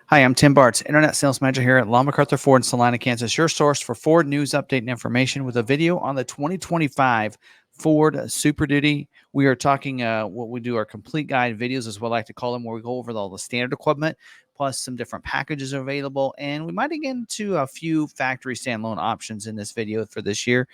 Hi, I'm Tim Bartz, Internet Sales Manager here at McArthur Ford in Salina, Kansas, your source for Ford news, update, and information with a video on the 2025 Ford Super Duty. We are talking what we do our complete guide videos, as we like to call them, where we go over all the standard equipment, plus some different packages available. And we might get into a few factory standalone options in this video for this year.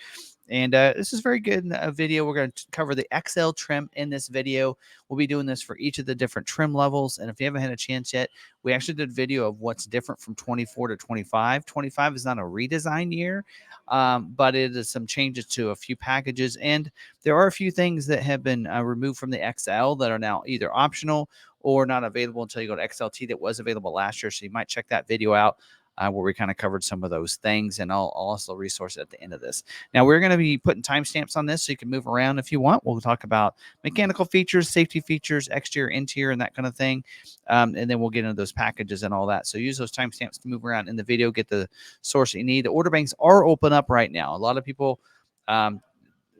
And this is very good video. We're going to cover the XL trim in this video. We'll be doing this for each of the different trim levels. And if you haven't had a chance yet, we actually did a video of what's different from 24 to 25. 25 is not a redesign year, but it is some changes to a few packages. And there are a few things that have been removed from the XL that are now either optional or not available until you go to XLT that was available last year. So you might check that video out. Where we kind of covered some of those things, and I'll also resource it at the end of this. Now, we're going to be putting timestamps on this so you can move around if you want. We'll talk about mechanical features, safety features, exterior, interior, and that kind of thing. And then we'll get into those packages and all that. So use those timestamps to move around in the video, get the source you need. The order banks are open up right now. A lot of people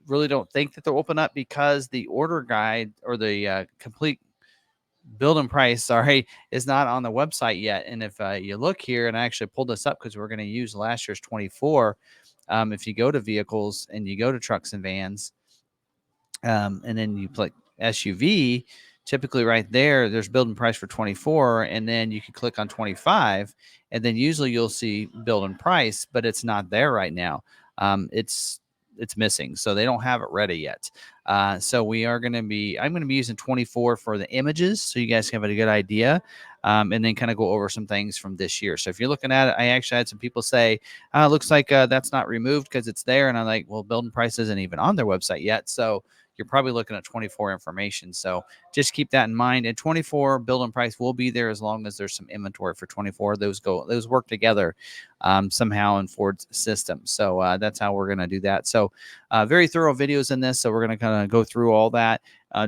really don't think that they're open up because the order guide or the complete building price, is not on the website yet. And if you look here, and I actually pulled this up because we're going to use last year's 24. If you go to vehicles and you go to trucks and vans, and then you click SUV, typically right there, there's building price for 24, and then you can click on 25, and then usually you'll see building price, but it's not there right now. It's missing, so they don't have it ready yet. So I'm going to be using 24 for the images, so you guys have a good idea, and then kind of go over some things from this year. So if you're looking at it, I actually had some people say, it looks like that's not removed because it's there, and I'm like, well, building price isn't even on their website yet, so you're probably looking at 24 information. So just keep that in mind. And 24 building price will be there as long as there's some inventory for 24. Those work together somehow in Ford's system. So that's how we're going to do that. So very thorough videos in this. So we're going to kind of go through all that.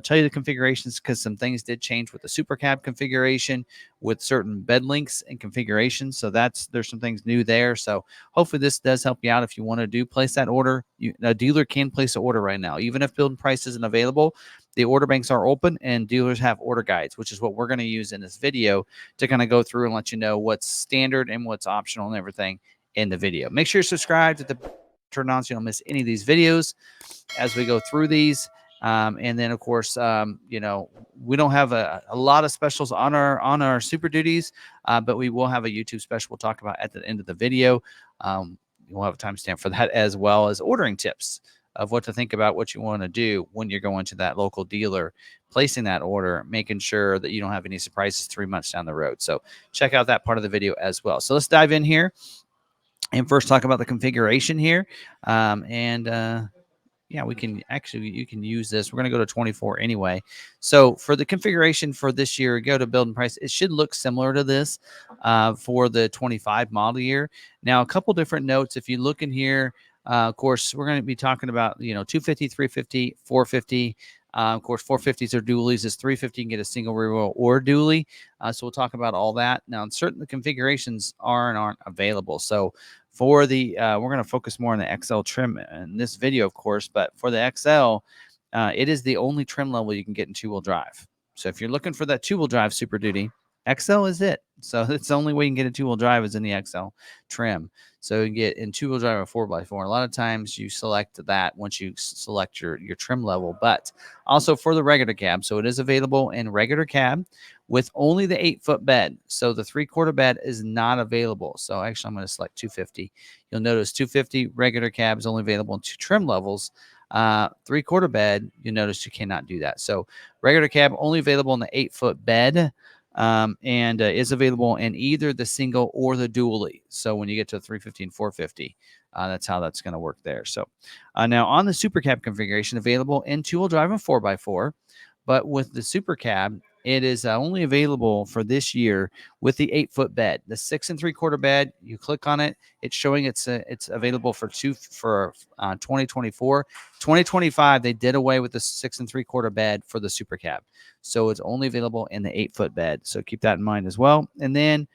Tell you the configurations because some things did change with the Super Cab configuration with certain bed links and configurations. So there's some things new there. So hopefully this does help you out if you want to place that order. A dealer can place an order right now, even if building price isn't available. The order banks are open and dealers have order guides, which is what we're going to use in this video to kind of go through and let you know what's standard and what's optional and everything in the video. Make sure you're subscribed to the turn on so you don't miss any of these videos as we go through these. And then, of course, we don't have a lot of specials on our Super Duties, but we will have a YouTube special we'll talk about at the end of the video. We'll have a timestamp for that, as well as ordering tips of what to think about, what you want to do when you're going to that local dealer, placing that order, making sure that you don't have any surprises 3 months down the road. So check out that part of the video as well. So let's dive in here and first talk about the configuration here. Yeah, you can use this. We're going to go to 24 anyway. So for the configuration for this year, go to building price. It should look similar to this for the 25 model year. Now, a couple different notes. If you look in here, of course, we're going to be talking about, 250, 350, 450. Of course, 450s are dualies. This 350 can get a single rear wheel or dually. So we'll talk about all that. Now, in certain configurations aren't available. So for the, we're going to focus more on the XL trim in this video, of course. But for the XL, it is the only trim level you can get in two-wheel drive. So if you're looking for that two-wheel drive Super Duty, XL is it. So it's the only way you can get a two-wheel drive is in the XL trim. So you get in two-wheel drive or 4x4. A lot of times you select that once you select your trim level, but also for the regular cab. So it is available in regular cab with only the 8-foot bed. So the 3/4 bed is not available. So actually I'm going to select 250. You'll notice 250 regular cab is only available in two trim levels. 3/4 bed, you notice you cannot do that. So regular cab only available in the 8-foot bed. And is available in either the single or the dually. So when you get to 350 and 450, that's how that's going to work there. So now on the Super Cab configuration, available in two-wheel drive and 4x4, but with the Super Cab, it is only available for this year with the 8-foot bed. The 6 3/4 bed, you click on it, it's showing it's available for 2024. 2025, they did away with the 6 3/4 bed for the Super Cab. So it's only available in the 8-foot bed. So keep that in mind as well. And then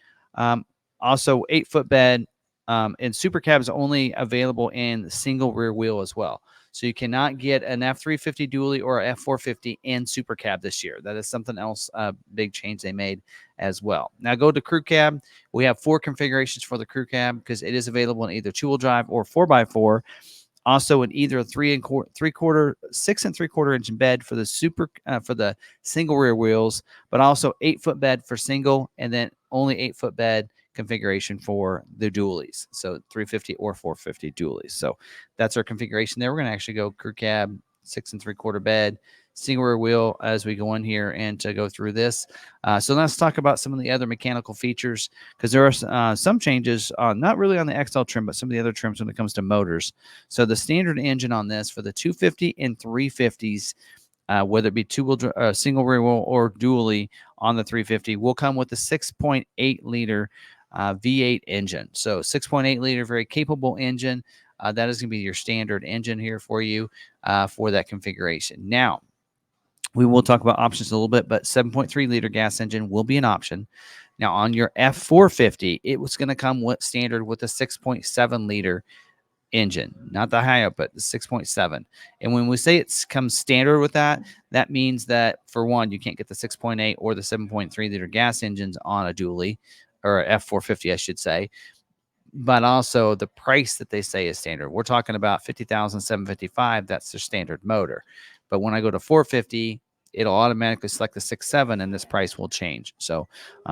also 8-foot bed and Super Cab is only available in single rear wheel as well. So you cannot get an F350 dually or a F450 and Super Cab this year. That is something else, big change they made as well. Now go to crew cab. We have 4 configurations for the crew cab because it is available in either 2-wheel drive or 4x4. Also in either a 6 3/4 inch bed for the single rear wheels, but also 8-foot bed for single, and then only 8-foot bed configuration for the dualies. So 350 or 450 dualies. So that's our configuration there. We're going to actually go crew cab, 6 3/4 bed, single rear wheel as we go in here and to go through this. So let's talk about some of the other mechanical features, because there are some changes, not really on the XL trim, but some of the other trims when it comes to motors. So the standard engine on this for the 250 and 350s, whether it be single rear wheel or dually on the 350, will come with the 6.8 liter V8 engine. So 6.8 liter, very capable engine. That is going to be your standard engine here for you for that configuration. Now, we will talk about options a little bit, but 7.3 liter gas engine will be an option. Now, on your F450, it was going to come with standard with a 6.7 liter engine, not the high up, but the 6.7. And when we say it comes standard with that, that means that for one, you can't get the 6.8 or the 7.3 liter gas engines on a dually or F450, I should say. But also the price that they say is standard. We're talking about $50,755. That's their standard motor. But when I go to 450, it'll automatically select the 6.7, and this price will change. So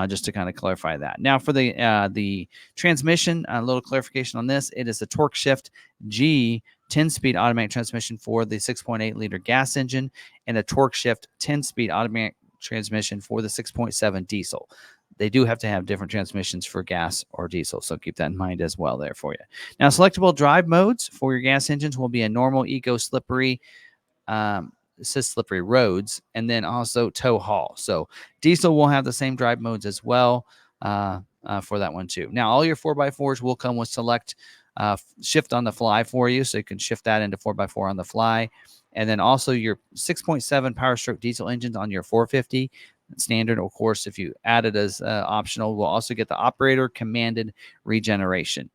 just to kind of clarify that. Now for the transmission, a little clarification on this. It is a torque shift G 10-speed automatic transmission for the 6.8 liter gas engine, and a torque shift 10-speed automatic transmission for the 6.7 diesel. They do have to have different transmissions for gas or diesel, so keep that in mind as well there for you. Now, selectable drive modes for your gas engines will be a normal, eco, slippery, slippery roads, and then also tow haul. So diesel will have the same drive modes as well for that one too. Now, all your 4x4s will come with select shift on the fly for you, so you can shift that into 4x4 on the fly. And then also your 6.7 power stroke diesel engines on your 450 standard. Of course, if you add it as optional, we'll also get the operator commanded regeneration.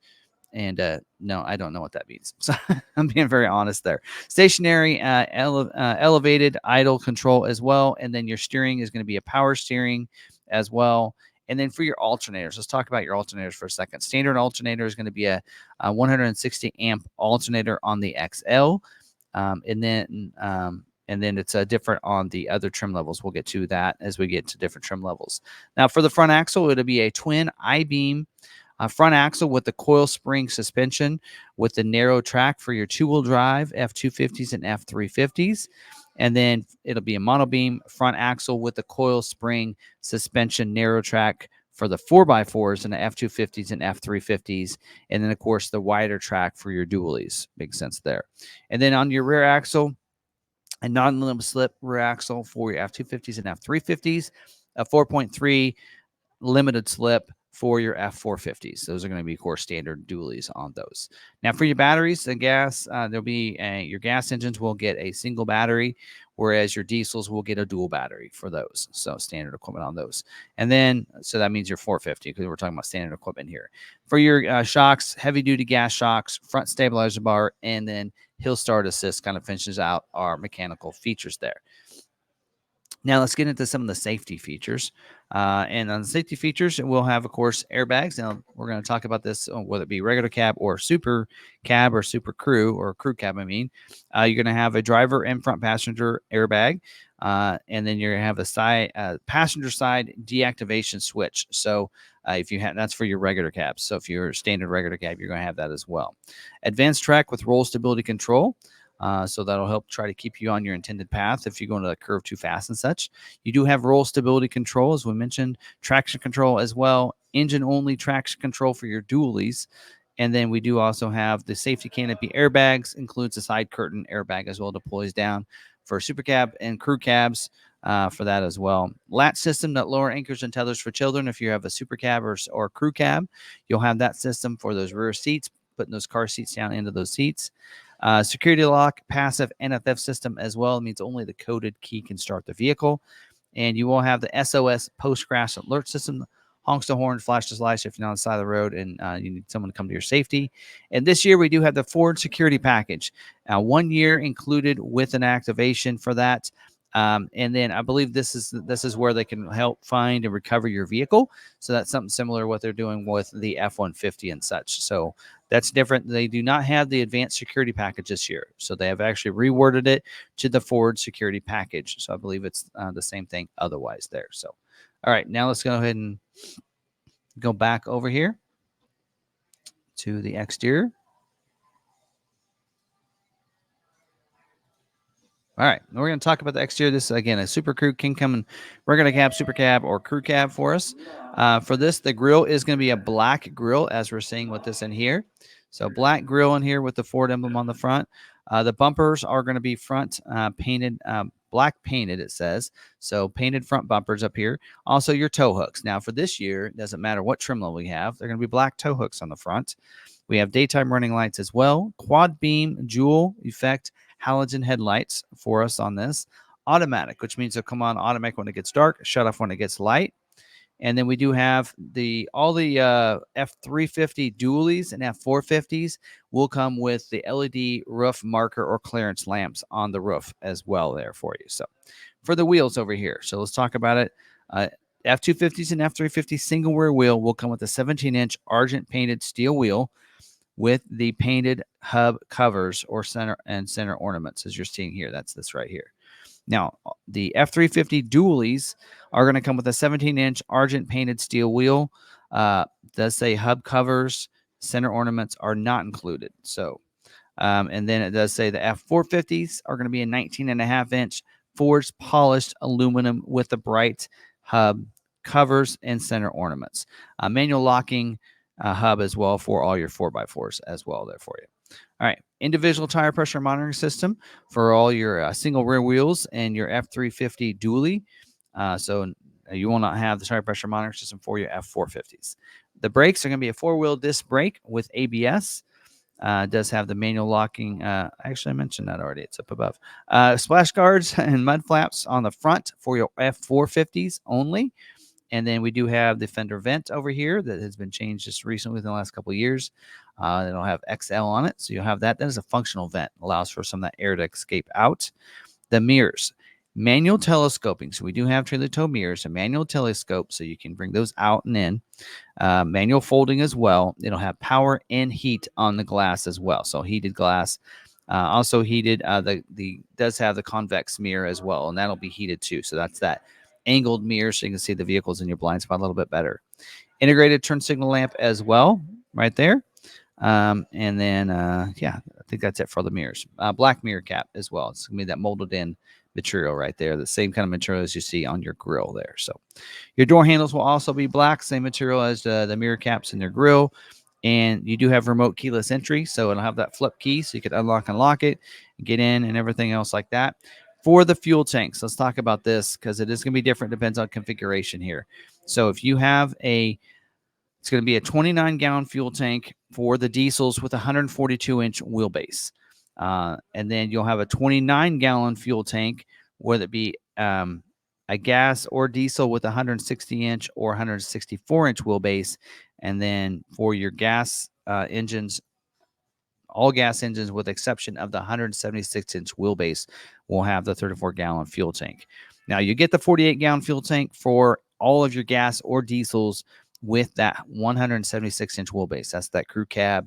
And no, I don't know what that means. So I'm being very honest there. Stationary, elevated idle control as well. And then your steering is going to be a power steering as well. And then for your alternators, let's talk about your alternators for a second. Standard alternator is going to be a 160 amp alternator on the XL. And then it's different on the other trim levels. We'll get to that as we get to different trim levels. Now, for the front axle, it'll be a twin I-beam front axle with the coil spring suspension with the narrow track for your 2-wheel drive F250s and F350s. And then it'll be a monobeam front axle with the coil spring suspension narrow track for the 4x4s and the F250s and F350s. And then, of course, the wider track for your dualies. Makes sense there. And then on your rear axle, a non-limb slip rear axle for your F250s and F350s, a 4.3 limited slip for your F450s. Those are going to be, of course, standard dualies on those. Now, for your batteries and gas, there'll be your gas engines will get a single battery, whereas your diesels will get a dual battery for those. So standard equipment on those. And then, so that means your 450, because we're talking about standard equipment here. For your shocks, heavy-duty gas shocks, front stabilizer bar, and then hill start assist kind of finishes out our mechanical features there. Now let's get into some of the safety features. And on the safety features, we'll have, of course, airbags. Now we're going to talk about this, whether it be regular cab or super cab or super crew or crew cab, I mean. You're going to have a driver and front passenger airbag. And then you're going to have a passenger side deactivation switch. So if you have, that's for your regular cabs. So if you're a standard regular cab, you're going to have that as well. Advanced track with roll stability control. So that'll help try to keep you on your intended path if you go into the curve too fast and such. You do have roll stability control, as we mentioned, traction control as well, engine-only traction control for your dualies. And then we do also have the safety canopy airbags, includes a side curtain airbag as well, deploys down for super cab and crew cabs for that as well. Latch system that lower anchors and tethers for children. If you have a super cab or crew cab, you'll have that system for those rear seats, putting those car seats down into those seats. Security lock, passive, and a theft system as well. It means only the coded key can start the vehicle. And you will have the SOS post-crash alert system honks the horn, flashes lights if you're on the side of the road and you need someone to come to your safety. And this year we do have the Ford Security Package. 1 year included with an activation for that. And then I believe this is where they can help find and recover your vehicle. So that's something similar to what they're doing with the F-150 and such. So that's different. They do not have the advanced security package this year. So they have actually reworded it to the Ford Security Package. So I believe it's the same thing otherwise there. So, all right, now let's go ahead and go back over here to the exterior. All right, we're going to talk about the exterior. This, again, a Super Crew can come in regular cab, super cab, or crew cab for us. For this, the grill is going to be a black grill, as we're seeing with this in here. So black grill in here with the Ford emblem on the front. The bumpers are going to be front painted, black painted, it says. So painted front bumpers up here. Also your tow hooks. Now for this year, it doesn't matter what trim level we have. They're going to be black tow hooks on the front. We have daytime running lights as well. Quad beam, dual effect, halogen headlights for us on this. Automatic, which means they'll come on automatic when it gets dark, shut off when it gets light. And then we do have all the F350 dualies and F450s will come with the LED roof marker or clearance lamps on the roof as well there for you. So for the wheels over here, so let's talk about it. F250s and F350 single rear wheel will come with a 17-inch argent painted steel wheel with the painted hub covers or center ornaments, as you're seeing here. That's this right here. Now, the F350 dualies are going to come with a 17-inch argent painted steel wheel. Does say hub covers, center ornaments are not included. So, and then it does say the F450s are going to be a 19.5-inch forged polished aluminum with the bright hub covers and center ornaments. Manual locking hub as well for all your 4x4s as well there for you. All right, individual tire pressure monitoring system for all your single rear wheels and your F350 dually. So you will not have the tire pressure monitoring system for your F450s. The brakes are going to be a 4-wheel disc brake with ABS. Does have the manual locking. Actually, I mentioned that already. It's up above. Splash guards and mud flaps on the front for your F450s only. And then we do have the fender vent over here that has been changed just recently within the last couple of years. It'll have XL on it. So you'll have that. That is a functional vent. Allows for some of that air to escape out. The mirrors. Manual telescoping. So we do have trailer tow mirrors, a manual telescope, so you can bring those out and in. Manual folding as well. It'll have power and heat on the glass as well. So heated glass. Also heated. Does have the convex mirror as well, and that'll be heated too. So that's that angled mirror, so you can see the vehicles in your blind spot a little bit better. Integrated turn signal lamp as well, right there. And then, yeah, I think that's it for the mirrors. Black mirror cap as well. It's going to be that molded in material right there. The same kind of material as you see on your grill there. So your door handles will also be black, same material as the mirror caps in your grill. And you do have remote keyless entry, so it'll have that flip key, so you can unlock and lock it, get in and everything else like that. For the fuel tanks, let's talk about this because it is going to be different. Depends on configuration here. So if you have it's going to be a 29-gallon fuel tank for the diesels with a 142-inch wheelbase. And then you'll have a 29-gallon fuel tank, whether it be a gas or diesel with a 160-inch or 164-inch wheelbase. And then for your gas engines, all gas engines with exception of the 176-inch wheelbase will have the 34-gallon fuel tank. Now, you get the 48-gallon fuel tank for all of your gas or diesels with that 176-inch wheelbase. That's that crew cab,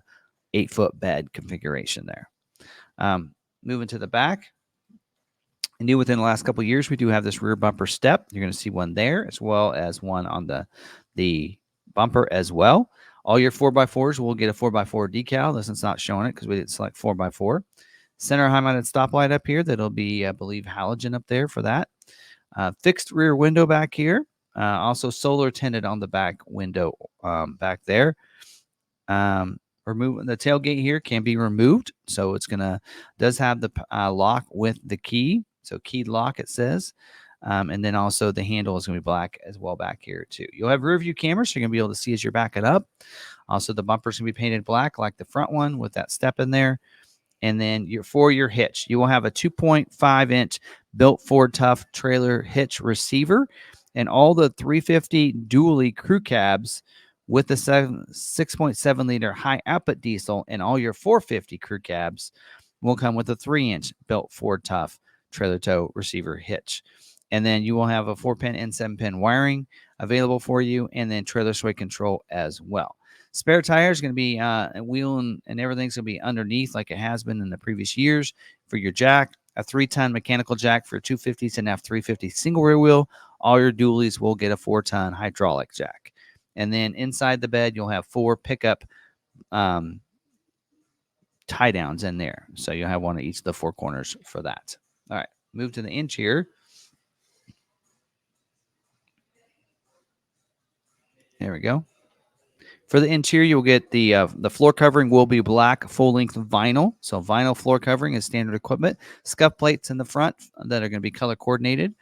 8-foot bed configuration there. Moving to the back. New within the last couple of years, we do have this rear bumper step. You're going to see one there as well as one on the bumper as well. All your 4x4s will get a 4x4 decal. This is not showing it because we didn't select 4x4. Center high-mounted stoplight up here. That'll be, I believe, halogen up there for that. Fixed rear window back here. Also solar tinted on the back window back there. Remove the tailgate here can be removed. So it's does have the lock with the key. So keyed lock, it says. And then also the handle is going to be black as well back here too. You'll have rear view cameras, so you're going to be able to see as you're backing up. Also, the bumper's going to be painted black like the front one with that step in there. And then for your hitch, you will have a 2.5-inch built Ford Tough trailer hitch receiver. And all the 350 dually crew cabs with the 6.7 liter high output diesel and all your 450 crew cabs will come with a 3-inch built Ford Tough trailer tow receiver hitch. And then you will have a 4-pin and 7-pin wiring available for you, and then trailer sway control as well. Spare tires going to be wheel and everything's going to be underneath like it has been in the previous years for your jack. A 3-ton mechanical jack for 250s and F350 single rear wheel. All your dualies will get a 4-ton hydraulic jack. And then inside the bed, you'll have 4 pickup tie downs in there. So you'll have one at each of the 4 corners for that. All right, move to the interior. There we go. For the interior, you'll get the floor covering will be black full-length vinyl. So vinyl floor covering is standard equipment. Scuff plates in the front that are going to be color coordinated.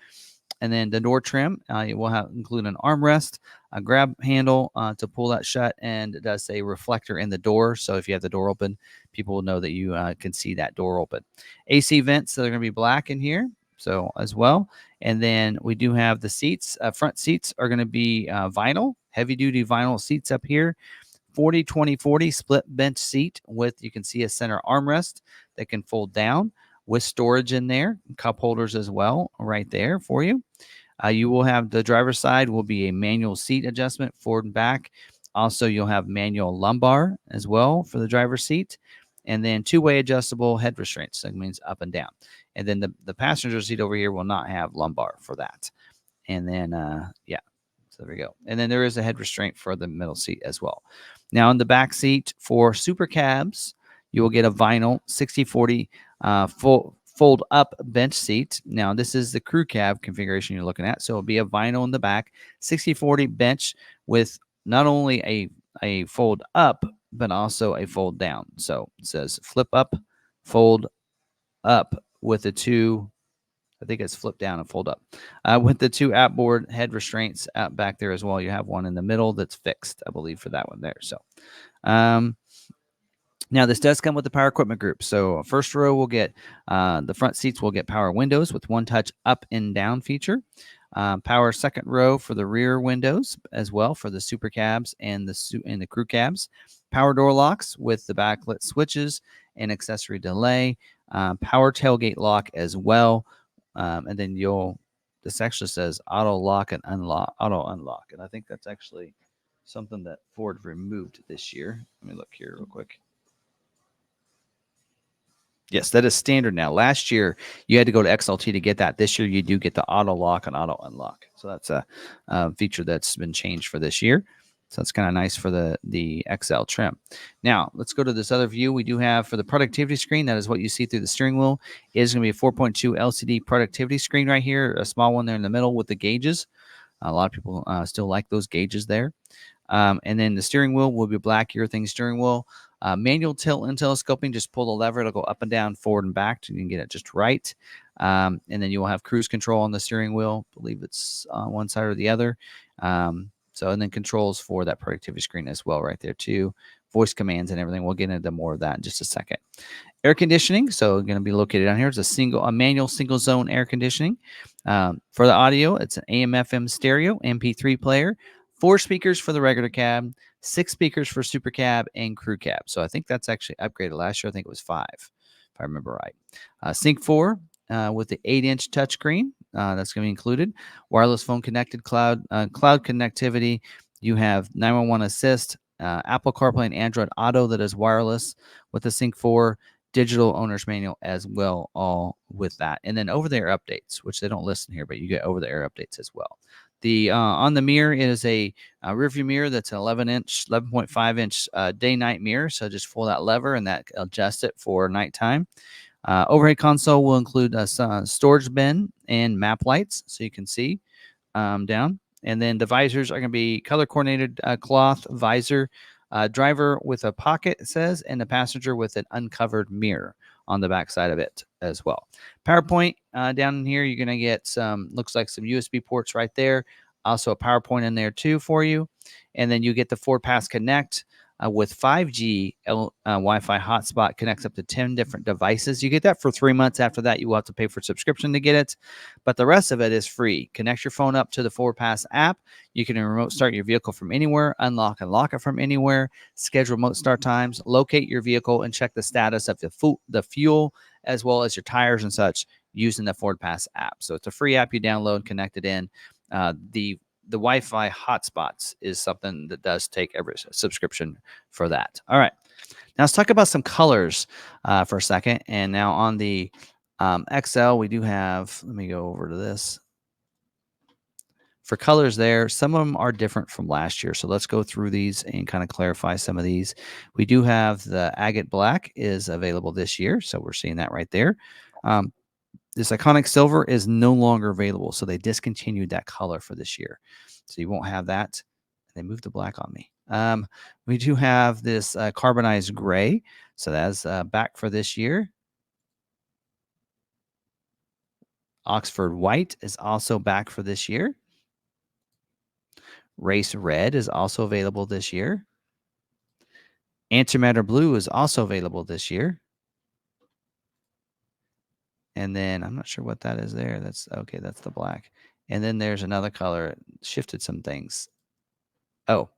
And then the door trim, it will include an armrest, a grab handle to pull that shut, and it does say reflector in the door. So if you have the door open, people will know that you can see that door open. AC vents, so they're going to be black in here, so as well. And then we do have the seats. Front seats are going to be vinyl, heavy-duty vinyl seats up here. 40-20-40 split bench seat with, you can see a center armrest that can fold down with storage in there, cup holders as well right there for you. You will have the driver's side will be a manual seat adjustment forward and back. Also, you'll have manual lumbar as well for the driver's seat. And then 2-way adjustable head restraints. That means up and down. And then the passenger seat over here will not have lumbar for that. And then, yeah, so there we go. And then there is a head restraint for the middle seat as well. Now, in the back seat for super cabs, you will get a vinyl 60/40 fold up bench seat. Now, this is the crew cab configuration you're looking at. So it'll be a vinyl in the back, 60/40 bench with not only a fold up, but also a fold down. So it says flip up, fold up with the 2, I think it's flip down and fold up. With the 2 outboard head restraints out back there as well. You have one in the middle that's fixed, I believe, for that one there. So, now, this does come with the power equipment group. So first row will get, the front seats will get power windows with one-touch up and down feature. Power second row for the rear windows as well for the super cabs and the crew cabs. Power door locks with the backlit switches and accessory delay. Power tailgate lock as well. And then this actually says auto lock and auto unlock. And I think that's actually something that Ford removed this year. Let me look here real quick. Yes, that is standard now. Last year, you had to go to XLT to get that. This year, you do get the auto lock and auto unlock. So that's a feature that's been changed for this year. So that's kind of nice for the XL trim. Now, let's go to this other view we do have for the productivity screen. That is what you see through the steering wheel. It is going to be a 4.2 LCD productivity screen right here, a small one there in the middle with the gauges. A lot of people still like those gauges there. And then the steering wheel will be black urethane steering wheel. Manual tilt and telescoping, just pull the lever. It'll go up and down, forward and back. So you can get it just right. And then you will have cruise control on the steering wheel. I believe it's on one side or the other. And then controls for that productivity screen as well right there too. Voice commands and everything. We'll get into more of that in just a second. Air conditioning. So going to be located down here. It's a manual single zone air conditioning. For the audio, it's an AM/FM stereo, MP3 player. 4 speakers for the regular cab, 6 speakers for super cab and crew cab. So I think that's actually upgraded. Last year, I think it was 5, if I remember right. Sync 4 with the 8-inch touchscreen. That's going to be included. Wireless phone connected cloud connectivity. You have 911 assist, Apple CarPlay and Android Auto that is wireless with the Sync 4 digital owner's manual as well, all with that. And then over-the-air updates, which they don't list in here, but you get over-the-air updates as well. The on the mirror is a rear view mirror that's an 11.5-inch day-night mirror. So just pull that lever and that adjusts it for nighttime. Overhead console will include a storage bin and map lights, so you can see down. And then the visors are going to be color-coordinated cloth visor. Driver with a pocket, it says, and the passenger with an uncovered mirror on the back side of it as well. PowerPoint down in here, you're going to get looks like some USB ports right there. Also a PowerPoint in there too for you. And then you get the 4-pass connect with 5G Wi-Fi hotspot, connects up to 10 different devices. You get that for 3 months. After that, you will have to pay for subscription to get it, but the rest of it is free. Connect your phone up to the Forward Pass app. You can remote start your vehicle from anywhere, unlock and lock it from anywhere, schedule remote start times, locate your vehicle, and check the status of the fuel as well as your tires and such using the Forward Pass app. So it's a free app you download, connect it in. The Wi-Fi hotspots is something that does take every subscription for that. All right. Now let's talk about some colors for a second. And now on the XL, we do have, let me go over to this. For colors there, some of them are different from last year. So let's go through these and kind of clarify some of these. We do have the agate black is available this year. So we're seeing that right there. This iconic silver is no longer available. So they discontinued that color for this year. So you won't have that. They moved the black on me. We do have this carbonized gray. So that's back for this year. Oxford white is also back for this year. Race red is also available this year. Antimatter blue is also available this year. And then I'm not sure what that is there. That's okay. That's the black. And then there's another color. It shifted some things. Oh,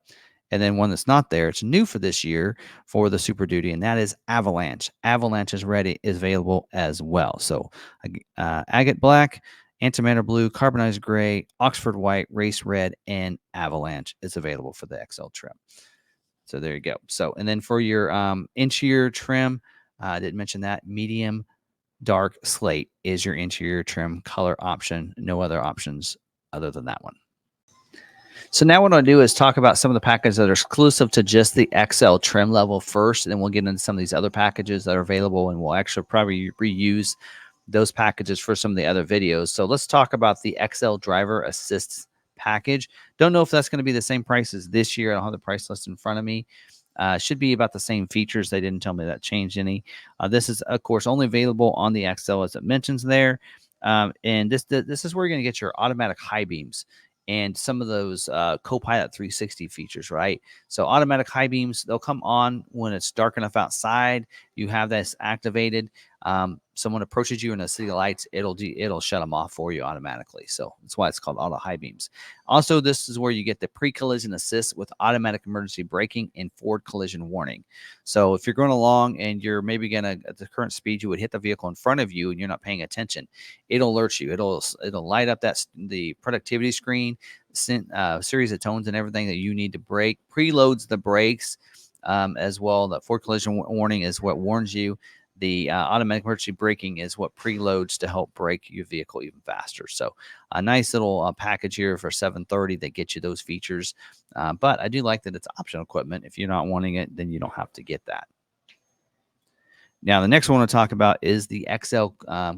and then one that's not there. It's new for this year for the Super Duty, and that is Avalanche. Avalanche is available as well. So agate black, antimatter blue, carbonized gray, Oxford white, race red, and Avalanche is available for the XL trim. So there you go. So, and then for your interior trim, I didn't mention that, medium dark slate is your interior trim color option. No other options other than that one. So now what I'll do is talk about some of the packages that are exclusive to just the XL trim level first, and then we'll get into some of these other packages that are available, and we'll actually probably reuse those packages for some of the other videos. So let's talk about the XL Driver Assist package. Don't know if that's going to be the same price as this year. I don't have the price list in front of me. Should be about the same features. They didn't tell me that changed any. This is, of course, only available on the XL as it mentions there. And this is where you're going to get your automatic high beams and some of those Copilot 360 features, right? So automatic high beams, they'll come on when it's dark enough outside. You have this activated. Someone approaches you in a city lights, it'll shut them off for you automatically. So that's why it's called auto high beams. Also, this is where you get the pre-collision assist with automatic emergency braking and forward collision warning. So if you're going along and you're maybe gonna, at the current speed, you would hit the vehicle in front of you and you're not paying attention, it'll alert you. It'll light up the productivity screen, send series of tones and everything that you need to brake. Preloads the brakes as well. The forward collision warning is what warns you. The automatic emergency braking is what preloads to help brake your vehicle even faster. So a nice little package here for $730 that gets you those features. But I do like that it's optional equipment. If you're not wanting it, then you don't have to get that. Now, the next one I want to talk about is the XL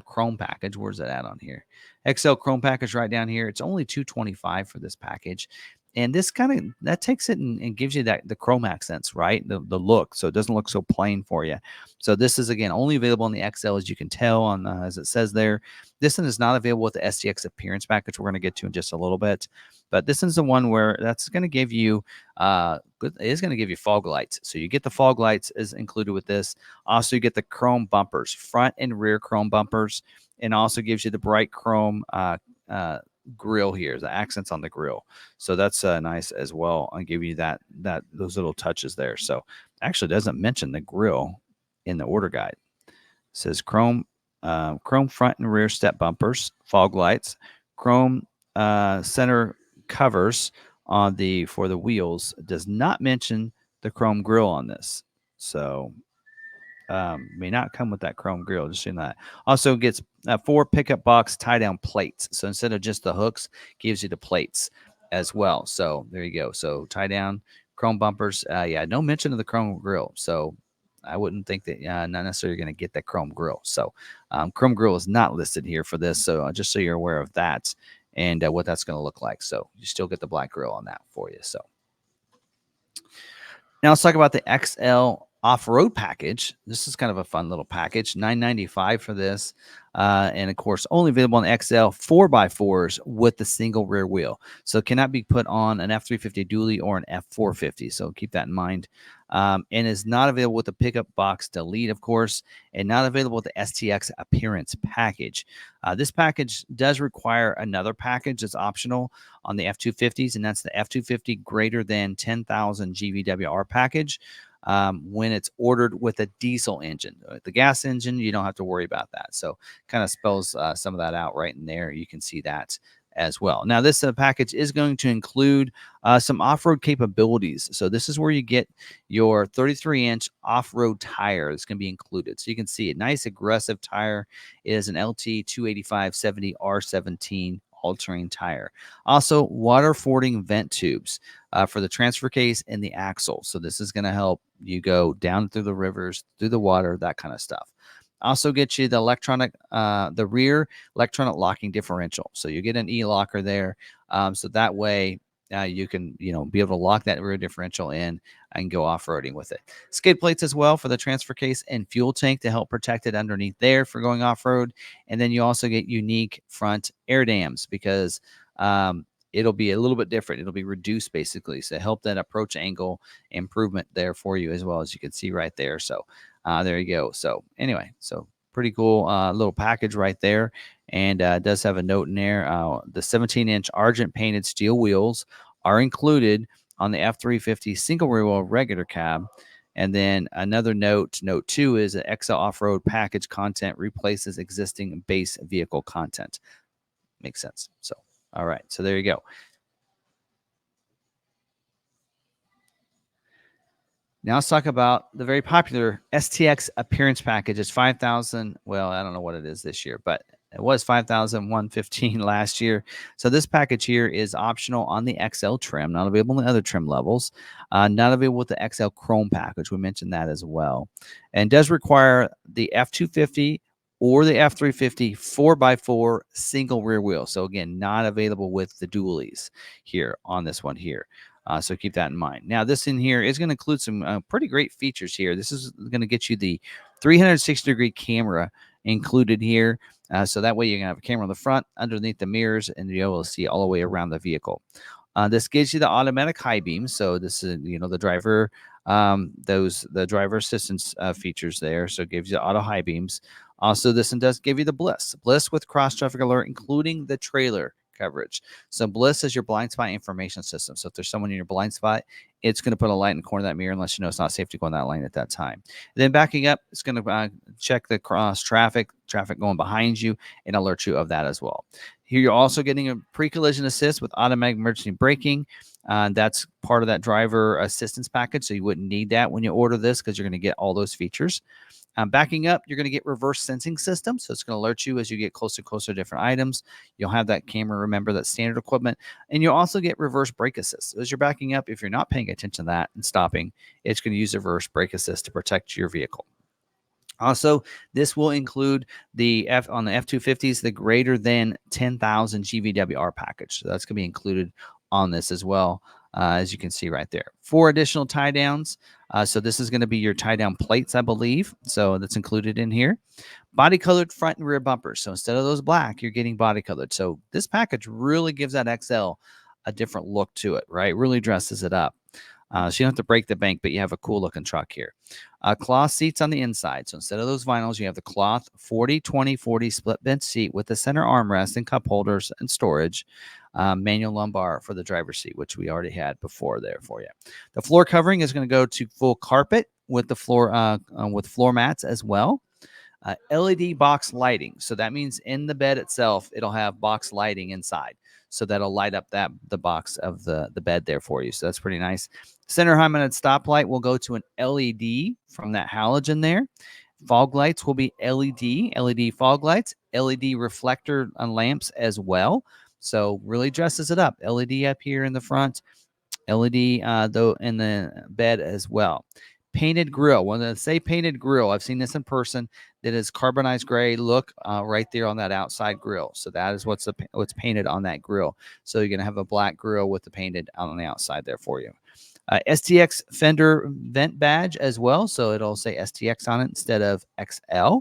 Chrome package. Where's that at on here? XL Chrome package right down here. It's only $225 for this package. And this kind of, that takes it and gives you the chrome accents, right? The look. So it doesn't look so plain for you. So this is, again, only available in the XL, as you can tell, on as it says there. This one is not available with the STX Appearance Package we're going to get to in just a little bit. But this is the one where that's going to give you, it is going to give you fog lights. So you get the fog lights is included with this. Also, you get the chrome bumpers, front and rear chrome bumpers, and also gives you the bright chrome grill here, the accents on the grill. So that's nice as well. I'll give you those little touches there. So actually doesn't mention the grill in the order guide. It says chrome front and rear step bumpers, fog lights, chrome center covers on for the wheels. It does not mention the chrome grill on this. So may not come with that chrome grill, just seeing that. Also gets 4 pickup box tie down plates. So instead of just the hooks, gives you the plates as well. So there you go. So tie down chrome bumpers. Yeah, no mention of the chrome grill. So I wouldn't think that not necessarily going to get that chrome grill. So chrome grill is not listed here for this. So just so you're aware of that and what that's going to look like. So you still get the black grill on that for you. So now let's talk about the XL Off-Road Package. This is kind of a fun little package, $9.95 for this. And of course, only available on XL 4x4s with the single rear wheel. So it cannot be put on an F350 dually or an F450. So keep that in mind. And is not available with the pickup box delete, of course, and not available with the STX Appearance Package. This package does require another package that's optional on the F250s, and that's the F250 greater than 10,000 GVWR package. When it's ordered with a diesel engine. The gas engine, you don't have to worry about that. So kind of spells some of that out right in there. You can see that as well. Now, this package is going to include some off-road capabilities. So this is where you get your 33-inch off-road tire. It's going to be included. So you can see a nice aggressive tire. It is an LT 285/70 R17 all-terrain tire. Also, water fording vent tubes for the transfer case and the axle. So this is going to help you go down through the rivers, through the water, that kind of stuff. Also get you the rear electronic locking differential. So you get an e-locker there. So that way you can, be able to lock that rear differential in and go off-roading with it. Skid plates as well for the transfer case and fuel tank to help protect it underneath there for going off-road. And then you also get unique front air dams because it'll be a little bit different. It'll be reduced basically. So help that approach angle improvement there for you as well, as you can see right there. So there you go. So anyway, so pretty cool little package right there. And it does have a note in there. The 17-inch Argent painted steel wheels are included on the F350 single rear wheel regular cab. And then another note 2 is an XL off-road package content replaces existing base vehicle content. Makes sense. So, all right. So there you go. Now let's talk about the very popular STX Appearance Package. It's 5,000. Well, I don't know what it is this year, but it was 5,115 last year. So this package here is optional on the XL trim, not available in the other trim levels, not available with the XL Chrome package. We mentioned that as well, and does require the F250 or the F350 4x4 single rear wheel. So again, not available with the dualies here on this one here. So keep that in mind. Now, this in here is going to include some pretty great features here. This is going to get you the 360-degree camera included here. So that way you can have a camera on the front, underneath the mirrors, and you're able to see all the way around the vehicle. This gives you the automatic high beams. So this is, the driver, the driver assistance features there. So it gives you auto high beams. Also, this one does give you the Bliss with cross traffic alert, including the trailer coverage. So Bliss is your blind spot information system. So if there's someone in your blind spot, it's going to put a light in the corner of that mirror unless you know it's not safe to go in that lane at that time. And then backing up, it's going to check the cross traffic going behind you, and alert you of that as well. Here you're also getting a pre-collision assist with automatic emergency braking. That's part of that driver assistance package. So you wouldn't need that when you order this because you're going to get all those features. Backing up, you're going to get reverse sensing system. So it's going to alert you as you get closer to different items. You'll have that camera, remember, that standard equipment. And you'll also get reverse brake assist. So as you're backing up, if you're not paying attention to that and stopping, it's going to use reverse brake assist to protect your vehicle. Also, this will include on the F250s, the greater than 10,000 GVWR package. So that's going to be included on this as well, as you can see right there. 4 additional tie downs. So this is going to be your tie down plates, I believe. So that's included in here. Body colored front and rear bumpers. So instead of those black, you're getting body colored. So this package really gives that XL a different look to it, right? Really dresses it up. So you don't have to break the bank, but you have a cool looking truck here. Cloth seats on the inside. So instead of those vinyls, you have the cloth 40-20-40 split bench seat with the center armrest and cup holders and storage. Manual lumbar for the driver's seat, which we already had before there for you. The floor covering is going to go to full carpet with the floor mats as well. LED box lighting. So that means in the bed itself, it'll have box lighting inside. So that'll light up the box of the bed there for you. So that's pretty nice. Center high mounted stoplight will go to an LED from that halogen there. Fog lights will be LED fog lights, LED reflector on lamps as well. So really dresses it up. LED up here in the front, LED though in the bed as well. Painted grill. When I say painted grill, I've seen this in person. That is carbonized gray look right there on that outside grill. So that is what's painted on that grill. So you're going to have a black grill with the painted out on the outside there for you. STX fender vent badge as well, so it'll say STX on it instead of XL.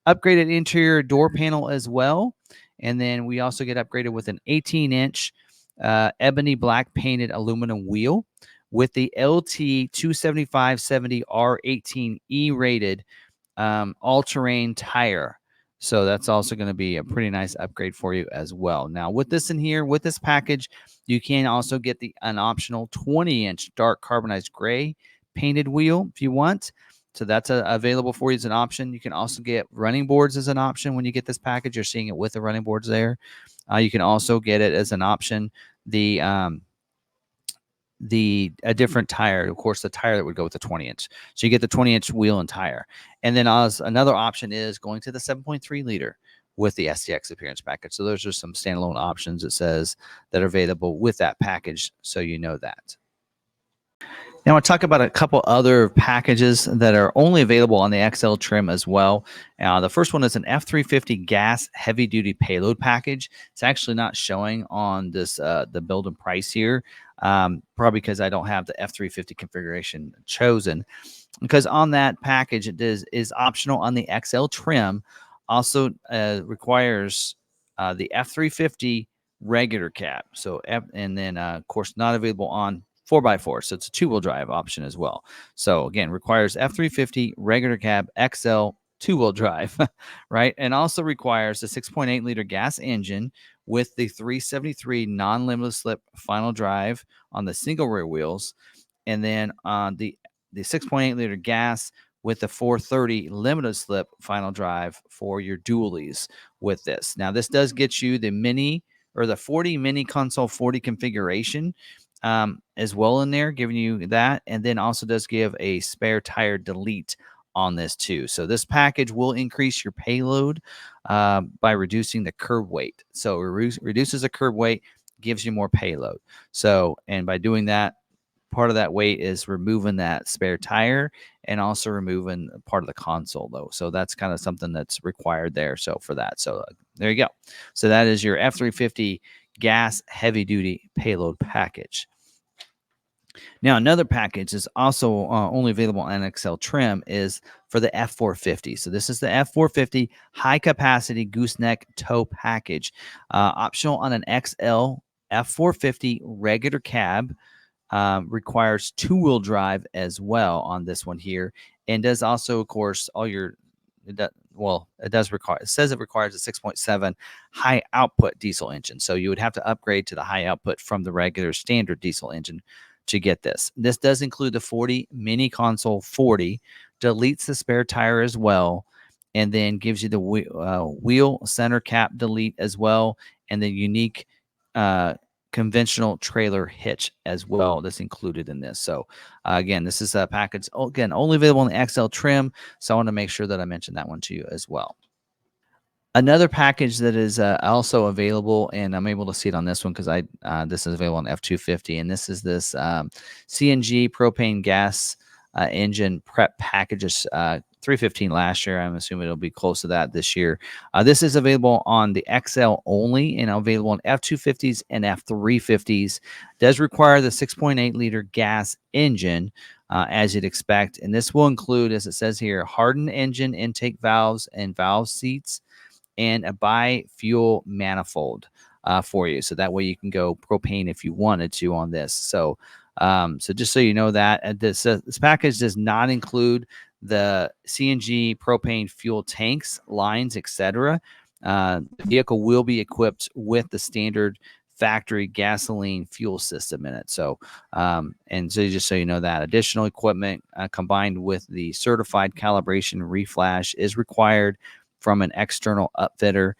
Upgraded interior door panel as well, and then we also get upgraded with an 18-inch ebony black painted aluminum wheel with the LT 275/70 R18E rated all-terrain tire. So that's also going to be a pretty nice upgrade for you as well. Now, with this in here, with this package, you can also get an optional 20-inch dark carbonized gray painted wheel if you want. So that's available for you as an option. You can also get running boards as an option when you get this package. You're seeing it with the running boards there. You can also get it as an option. A different tire, of course, the tire that would go with the 20-inch. So you get the 20-inch wheel and tire. And then another option is going to the 7.3 liter with the STX Appearance Package. So those are some standalone options, it says, that are available with that package, so you know that. Now, I want to talk about a couple other packages that are only available on the XL trim as well. The first one is an F350 gas heavy-duty payload package. It's actually not showing on this the build and price here, probably because I don't have the F350 configuration chosen. Because on that package, it is optional on the XL trim. Also requires the F350 regular cab. So, and then of course not available on 4x4, so it's a 2-wheel drive option as well. So again, requires F350 regular cab XL 2-wheel drive, right? And also requires a 6.8 liter gas engine with the 373 non-limited slip final drive on the single rear wheels, and then the 6.8 liter gas with the 430 limited slip final drive for your dualies with this. Now, this does get you the mini or the 40 mini console 40 configuration as well in there, giving you that, and then also does give a spare tire delete on this too. So this package will increase your payload by reducing the curb weight. So it reduces the curb weight, gives you more payload. So, and by doing that, part of that weight is removing that spare tire and also removing part of the console though. So that's kind of something that's required there. So for that, so there you go. So that is your F350 gas heavy duty payload package. Now, another package is also only available on XL trim is for the F450. So this is the F450 high capacity gooseneck tow package, optional on an XL F450 regular cab. Requires 2-wheel drive as well on this one here, and does also, of course, it does require. It says it requires a 6.7 high output diesel engine, so you would have to upgrade to the high output from the regular standard diesel engine to get this. This does include the 40 mini console 40, deletes the spare tire as well, and then gives you the wheel center cap delete as well, and the unique conventional trailer hitch as well that's included in this. So again, this is a package, again, only available in the XL trim. So I want to make sure that I mention that one to you as well. Another package that is also available, and I'm able to see it on this one because this is available on F250, and this is this CNG propane gas engine prep packages. 315 last year. I'm assuming it'll be close to that this year. This is available on the XL only and available on F250s and F350s. Does require the 6.8 liter gas engine as you'd expect. And this will include, as it says here, hardened engine intake valves and valve seats and a bi-fuel manifold for you. So that way you can go propane if you wanted to on this. So so just so you know that this package does not include the CNG propane fuel tanks, lines, etc. The vehicle will be equipped with the standard factory gasoline fuel system in it. So, and so just so you know that additional equipment combined with the certified calibration reflash is required from an external upfitter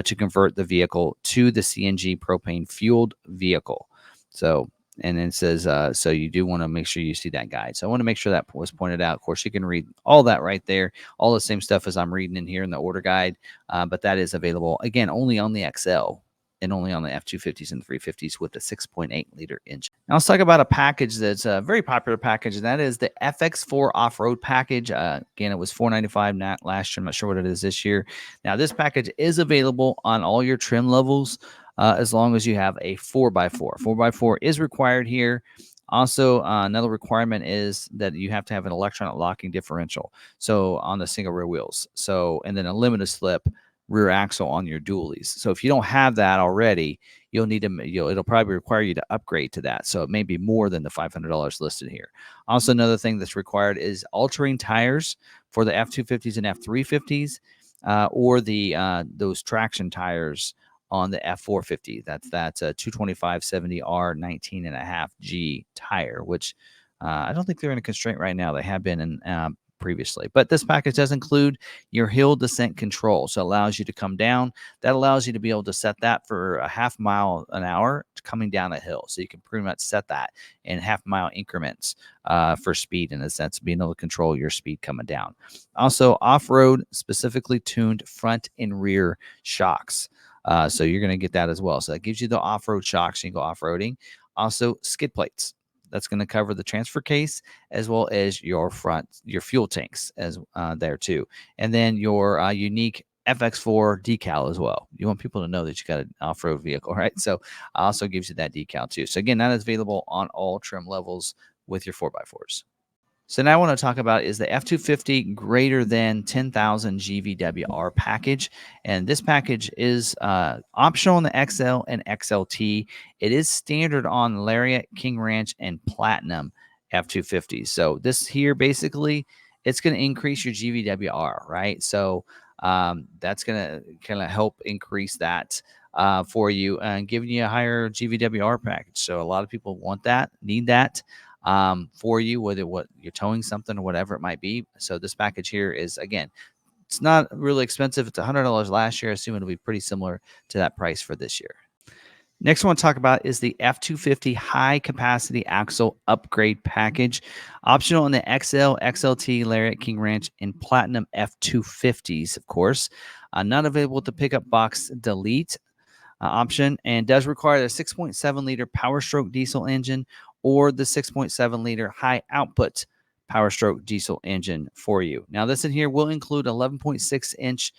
to convert the vehicle to the CNG propane fueled vehicle. So, and then it says, so you do want to make sure you see that guide. So I want to make sure that was pointed out. Of course, you can read all that right there, all the same stuff as I'm reading in here in the order guide, but that is available, again, only on the XL and only on the F250s and 350s with the 6.8 liter engine. Now let's talk about a package that's a very popular package, and that is the FX4 Off-Road Package. Again, it was $495 last year. I'm not sure what it is this year. Now this package is available on all your trim levels as long as you have a 4x4. 4x4 is required here Also, another requirement is that you have to have an electronic locking differential. So on the single rear wheels. So, and then a limited slip rear axle on your dualies. So if you don't have that already, you'll need to, it'll probably require you to upgrade to that. So it may be more than the $500 listed here. Also, another thing that's required is all-terrain tires for the F250s and F350s, or the those traction tires on the F450. That's a 225/70R 19.5G tire, which I don't think they're in a constraint right now. They have been in previously. But this package does include your hill descent control. So it allows you to come down. That allows you to be able to set that for a half mile an hour coming down a hill. So you can pretty much set that in half-mile increments for speed, in a sense, being able to control your speed coming down. Also, off-road specifically tuned front and rear shocks. So you're going to get that as well. So that gives you the off-road shocks. You can go off-roading. Also, skid plates. That's going to cover the transfer case as well as your fuel tanks as there too. And then your unique FX4 decal as well. You want people to know that you got an off-road vehicle, right? So also gives you that decal too. So again, that is available on all trim levels with your 4x4s. So now I want to talk about is the F250 greater than 10,000 GVWR package. And this package is optional on the XL and XLT. It is standard on Lariat, King Ranch, and Platinum F250s. So this here, basically, it's going to increase your GVWR, right? So that's going to kind of help increase that for you and giving you a higher GVWR package. So a lot of people want that, need that for you, whether what you're towing something or whatever it might be. So this package here is, again, it's not really expensive. It's $100 last year. I assume it'll be pretty similar to that price for this year. Next, I want to talk about is the F250 high capacity axle upgrade package, optional in the XL, XLT, Lariat, King Ranch, and Platinum F250s, of course. Not available with the pickup box delete option, and does require the 6.7 liter Power Stroke diesel engine or the 6.7 liter high output Power Stroke diesel engine for you. Now, this in here will include 11.6 inch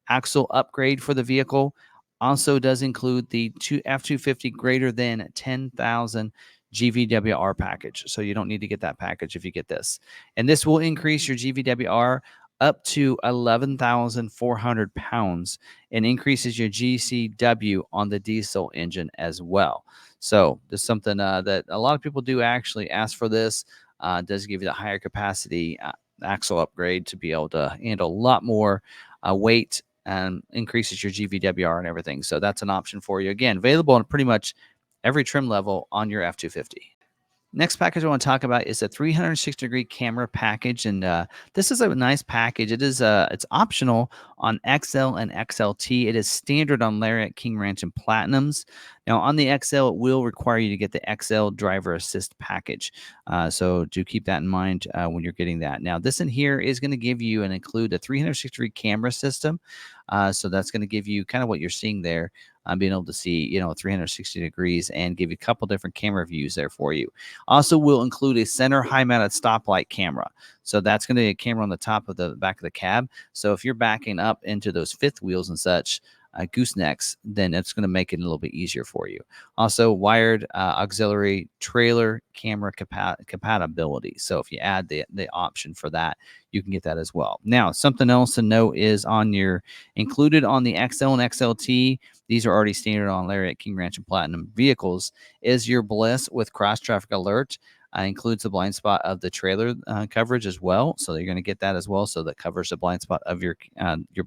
axle upgrade for the vehicle. Also does include the F250 greater than 10,000 GVWR package. So you don't need to get that package if you get this. And this will increase your GVWR up to 11,400 pounds and increases your GCW on the diesel engine as well. So there's something that a lot of people do actually ask for. This does give you the higher capacity axle upgrade to be able to handle a lot more weight and increases your GVWR and everything. So that's an option for you. Again, available on pretty much every trim level on your F250. Next package I want to talk about is a 360-degree camera package, and this is a nice package. It is it's optional on XL and XLT. It is standard on Lariat, King Ranch, and Platinums. Now on the XL, it will require you to get the XL driver assist package. So do keep that in mind when you're getting that. Now this in here is going to give you and include a 360-degree camera system. So that's going to give you kind of what you're seeing there. Being able to see, 360 degrees and give you a couple different camera views there for you. Also will include a center high-mounted stoplight camera. So that's going to be a camera on the top of the back of the cab. So if you're backing up into those fifth wheels and such, goosenecks, then it's going to make it a little bit easier for you. Also, wired auxiliary trailer camera compatibility. So if you add the option for that, you can get that as well. Now, something else to note is included on the XL and XLT. These are already standard on Lariat, King Ranch, and Platinum vehicles. Is your Bliss with cross traffic alert. Includes the blind spot of the trailer coverage as well. So you're going to get that as well. So that covers the blind spot of your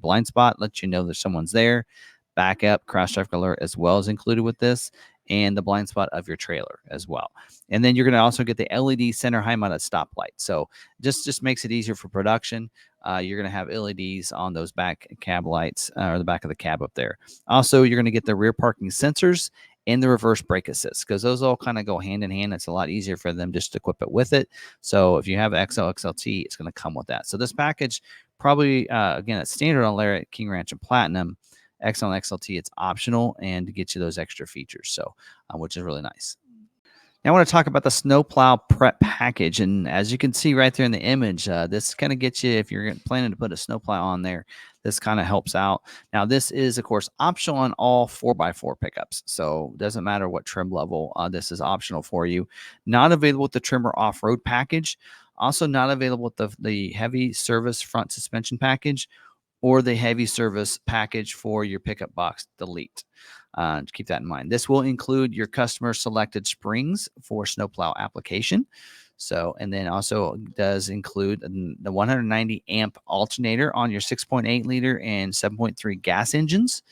blind spot, lets you know that someone's there. Backup, cross traffic alert as well is included with this, and the blind spot of your trailer as well. And then you're going to also get the LED center high mounted stoplight. So just makes it easier for production. You're going to have LEDs on those back cab lights or the back of the cab up there. Also, you're going to get the rear parking sensors and the reverse brake assist, because those all kind of go hand in hand. It's a lot easier for them just to equip it with it. So if you have XL, XLT, it's going to come with that. So this package probably, again, it's standard on Lariat, King Ranch, and Platinum. XL and XLT, it's optional and to get you those extra features. So, which is really nice. Now I want to talk about the snowplow prep package, and as you can see right there in the image, this kind of gets you if you're planning to put a snowplow on there. This kind of helps out. Now this is, of course, optional on all 4x4 pickups, so it doesn't matter what trim level. This is optional for you. Not available with the trimmer off-road package. Also not available with the heavy service front suspension package or the heavy service package for your pickup box delete. Keep that in mind. This will include your customer selected springs for snowplow application. So, and then also does include the 190 amp alternator on your 6.8 liter and 7.3 gas engines,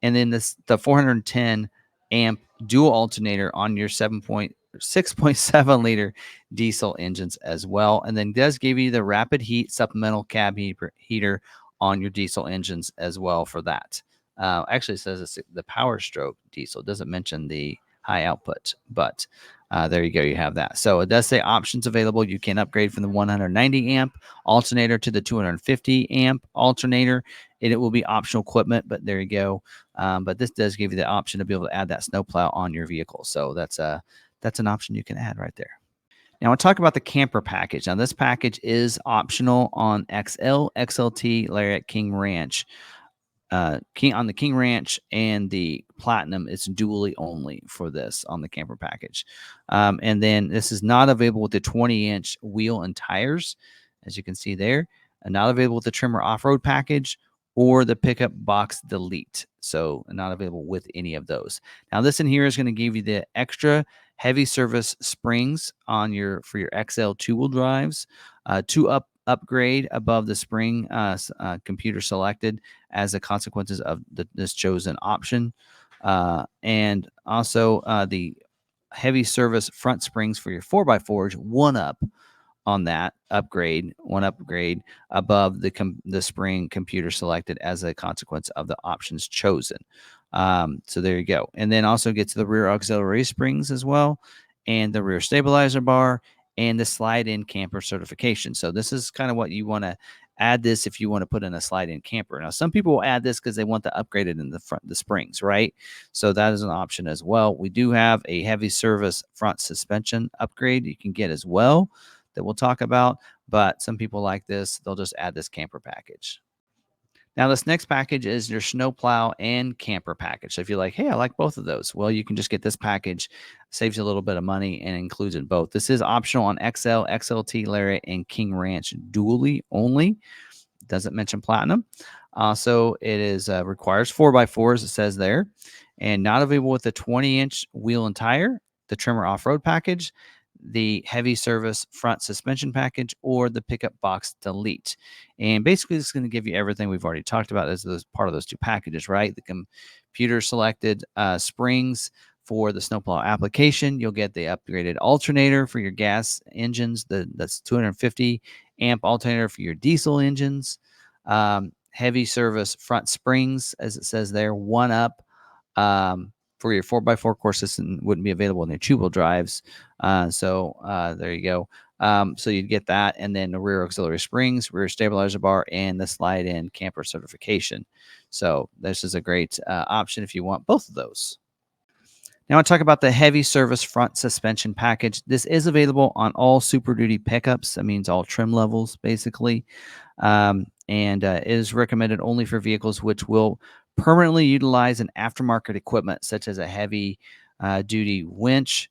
and then the 410 amp dual alternator on your 6.7 liter diesel engines as well, and then does give you the rapid heat supplemental cab heater on your diesel engines as well for that. Actually, it says it's the Power Stroke diesel. It doesn't mention the high output, but there you go. You have that. So it does say options available. You can upgrade from the 190 amp alternator to the 250 amp alternator, and it will be optional equipment, but there you go. But this does give you the option to be able to add that snowplow on your vehicle. So that's an option you can add right there. Now, I'll talk about the camper package. Now, this package is optional on XL, XLT, Lariat, King Ranch. On the King Ranch and the Platinum, it's dually only for this on the camper package. And then this is not available with the 20-inch wheel and tires, as you can see there, and not available with the trimmer off-road package or the pickup box delete. So not available with any of those. Now, this in here is going to give you the extra heavy service springs on for your XL two-wheel drives, upgrade above the spring computer selected as a consequences of this chosen option, and also the heavy service front springs for your 4x4s, one up on that one upgrade above the spring computer selected as a consequence of the options chosen. So there you go. And then also get to the rear auxiliary springs as well, and the rear stabilizer bar, and the slide-in camper certification. So this is kind of what you want to add this if you want to put in a slide-in camper. Now, some people will add this because they want to upgrade it in the springs, right? So that is an option as well. We do have a heavy service front suspension upgrade you can get as well that we'll talk about, but some people like this, they'll just add this camper package. Now, this next package is your snowplow and camper package. So if you're like, hey, I like both of those, well, you can just get this package. Saves you a little bit of money and includes in both. This is optional on XL, XLT, Lariat, and King Ranch dually only. Doesn't mention Platinum. So it is requires 4x4s, it says there, and not available with the 20-inch wheel and tire, the trimmer off-road package, the heavy service front suspension package, or the pickup box delete. And basically, this is going to give you everything we've already talked about as part of those two packages, right? The computer selected springs for the snowplow application. You'll get the upgraded alternator for your gas engines. That's 250 amp alternator for your diesel engines. Heavy service front springs, as it says there, one up. For your 4x4 course system wouldn't be available in your two-wheel drives. So there you go. So you'd get that, and then the rear auxiliary springs, rear stabilizer bar, and the slide-in camper certification. So this is a great option if you want both of those. Now I'll talk about the heavy service front suspension package. This is available on all Super Duty pickups. That means all trim levels, basically. And is recommended only for vehicles which will permanently utilize an aftermarket equipment such as a heavy duty winch,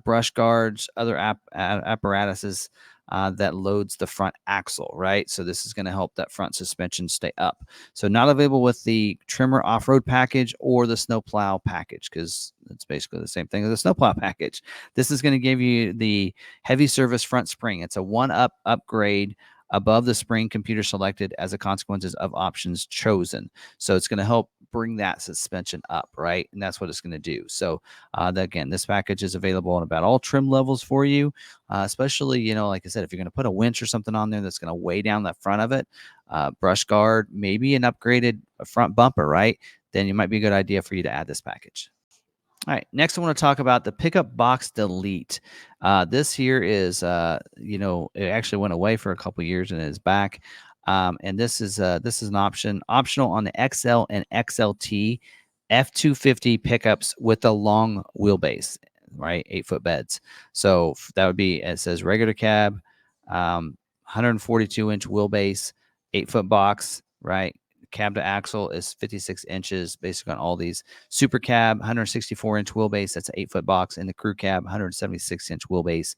brush guards, other apparatuses that loads the front axle, right? So this is going to help that front suspension stay up. So not available with the trimmer off-road package or the snowplow package, because it's basically the same thing as the snowplow package. This is going to give you the heavy service front spring. It's a one-up upgrade above the spring computer selected as a consequences of options chosen. So it's going to help bring that suspension up, right? And that's what it's going to do. So again, this package is available on about all trim levels for you, especially, like I said, if you're going to put a winch or something on there that's going to weigh down the front of it, brush guard, maybe an upgraded front bumper, right? Then it might be a good idea for you to add this package. All right, next I want to talk about the pickup box delete. This here is, it actually went away for a couple years and is back. And this is an optional on the XL and XLT F250 pickups with a long wheelbase. right? 8-foot beds. So that would be, it says regular cab, 142-inch wheelbase, 8-foot box, right? Cab to axle is 56 inches, basically on all these. Super cab, 164-inch wheelbase, that's an 8-foot box. And the crew cab, 176-inch wheelbase,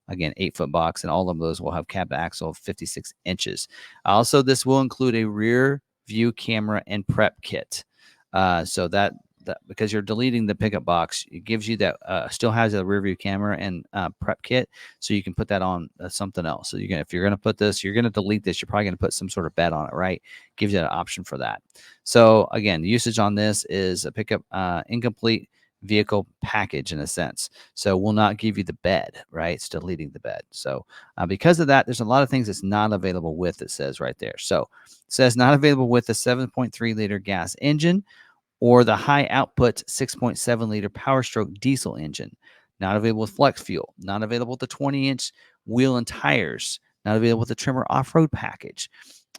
again, 8-foot box. And all of those will have cab to axle of 56 inches. Also, this will include a rear view camera and prep kit. So that because you're deleting the pickup box, it gives you that still has a rear view camera and prep kit, so you can put that on something else. So if you're gonna put this, you're gonna delete this, you're probably gonna put some sort of bed on it, right? Gives you an option for that. So again, the usage on this is a pickup incomplete vehicle package in a sense. So we'll not give you the bed, right? It's deleting the bed. So because of that, there's a lot of things that's not available with, it says right there. So it says not available with the 7.3 liter gas engine or the high output 6.7 liter Power Stroke diesel engine. Not available with flex fuel. Not available with the 20-inch wheel and tires. Not available with the trimmer off-road package.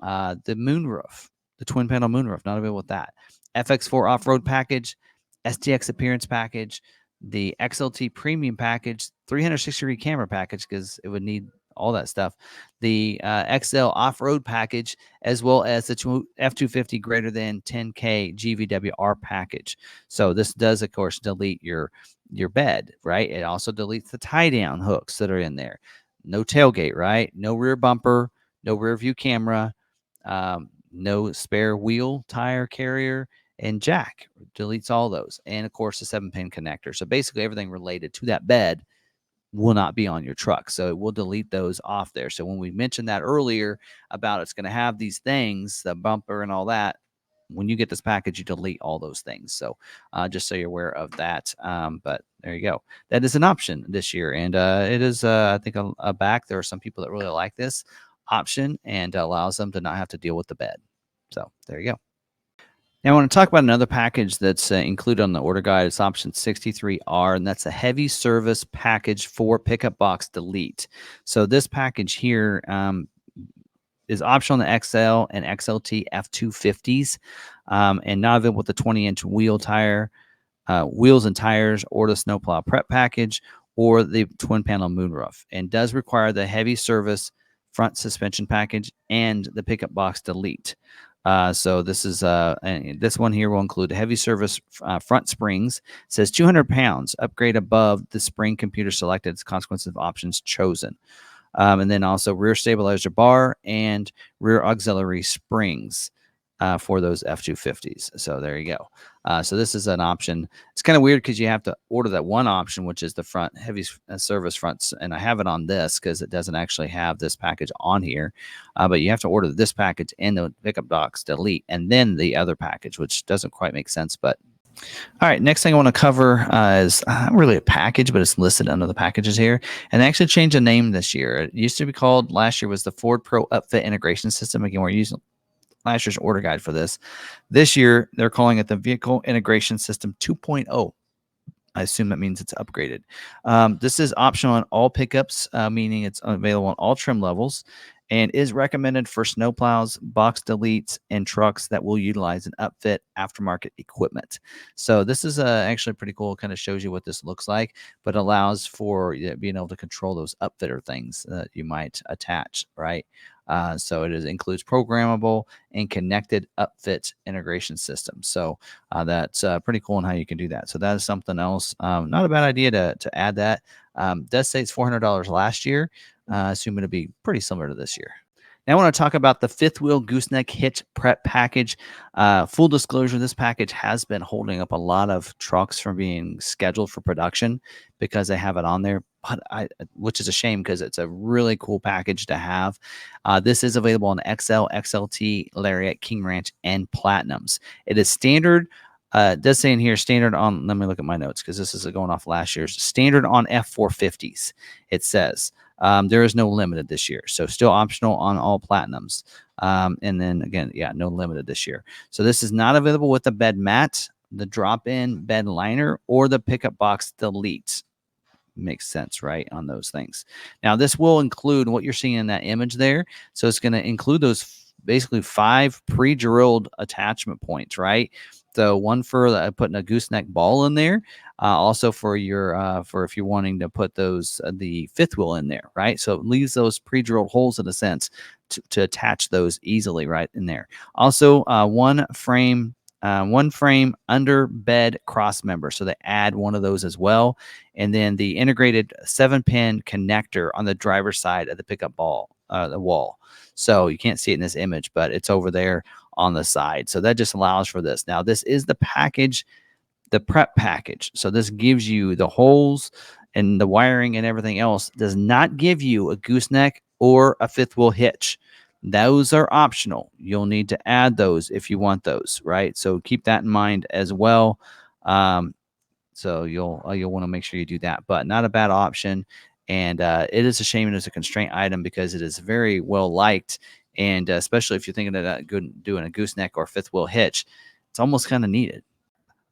The moonroof, the twin panel moonroof, not available with that. FX4 Off-Road Package, STX Appearance Package, the XLT Premium Package, 360-degree camera package, because it would need all that stuff. The XL Off-Road Package, as well as the F250 greater than 10K GVWR package. So this does, of course, delete your bed, right? It also deletes the tie-down hooks that are in there. No tailgate, right? No rear bumper, no rear view camera, no spare wheel, tire carrier, and jack. Deletes all those. And, of course, the 7-pin connector. So basically everything related to that bed will not be on your truck. So it will delete those off there. So when we mentioned that earlier about it's going to have these things, the bumper and all that, when you get this package, you delete all those things. So just so you're aware of that. But there you go. That is an option this year. And it is, I think, a back. There are some people that really like this option and allows them to not have to deal with the bed. So there you go. Now, I want to talk about another package that's included on the order guide. It's option 63R, and that's a heavy service package for pickup box delete. So this package here is optional on the XL and XLT F250s, and not available with the 20-inch wheels and tires, or the snowplow prep package, or the twin panel moonroof, and does require the heavy service front suspension package and the pickup box delete. So this is this one here will include heavy service front springs. It says 200 pounds, upgrade above the spring computer selected as consequence of options chosen. And then also rear stabilizer bar and rear auxiliary springs for those F250s. So there you go. So this is an option. It's kind of weird because you have to order that one option, which is the front heavy service fronts. And I have it on this because it doesn't actually have this package on here. But you have to order this package and the pickup box delete, and then the other package, which doesn't quite make sense. But all right, next thing I want to cover is not really a package, but it's listed under the packages here. And they actually changed the name this year. It used to be called, last year was the Ford Pro Upfit Integration System. Again, we're using last year's order guide for this. This year, they're calling it the Vehicle Integration System 2.0. I assume that means it's upgraded. This is optional on all pickups, meaning it's available on all trim levels, and is recommended for snowplows, box deletes, and trucks that will utilize an upfit aftermarket equipment. So this is actually pretty cool. It kind of shows you what this looks like, but allows for being able to control those upfitter things that you might attach, right? So it includes programmable and connected upfit integration systems. So that's pretty cool on how you can do that. So that is something else. Not a bad idea to add that. Does say it's $400 last year. Assuming it'll be pretty similar to this year. Now I want to talk about the fifth wheel gooseneck hitch prep package. Full disclosure, this package has been holding up a lot of trucks from being scheduled for production because they have it on there, but which is a shame because it's a really cool package to have. This is available on XL, XLT, Lariat, King Ranch, and Platinums. It is standard. It does say in here standard on, let me look at my notes because this is going off last year's, standard on F450s. It says there is no limited this year. So still optional on all Platinums. And then again, yeah, no limited this year. So this is not available with the bed mat, the drop-in bed liner, or the pickup box delete. Makes sense, right, on those things. Now, this will include what you're seeing in that image there. So it's going to include those basically 5 pre-drilled attachment points, right? So one for putting a gooseneck ball in there, also for your for if you're wanting to put those the fifth wheel in there, right? So it leaves those pre-drilled holes in a sense to attach those easily right in there. Also, one frame under bed cross member. So they add one of those as well. And then the integrated 7-pin connector on the driver's side of the pickup the wall. So you can't see it in this image, but it's over there on the side. So that just allows for this. Now, this is the package, the prep package. So this gives you the holes and the wiring and everything else. Does not give you a gooseneck or a fifth wheel hitch. Those are optional. You'll need to add those if you want those, right? So keep that in mind as well. So you'll want to make sure you do that, but not a bad option. And it is a shame it is a constraint item because it is very well liked, and especially if you're thinking of doing a gooseneck or fifth wheel hitch, it's almost kind of needed.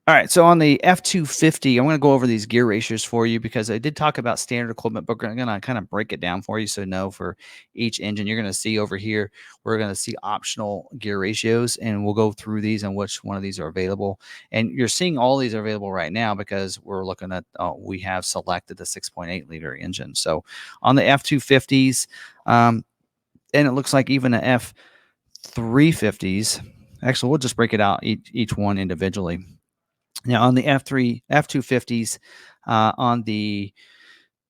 All right, so on the F250, I'm going to go over these gear ratios for you because I did talk about standard equipment, but I'm going to kind of break it down for you so know for each engine. You're going to see over here, we're going to see optional gear ratios, and we'll go through these and which one of these are available. And you're seeing all these are available right now because we're looking at, we have selected the 6.8 liter engine. So on the F250s, and it looks like even the F350s, actually, we'll just break it out each one individually. Now on the F250s, on the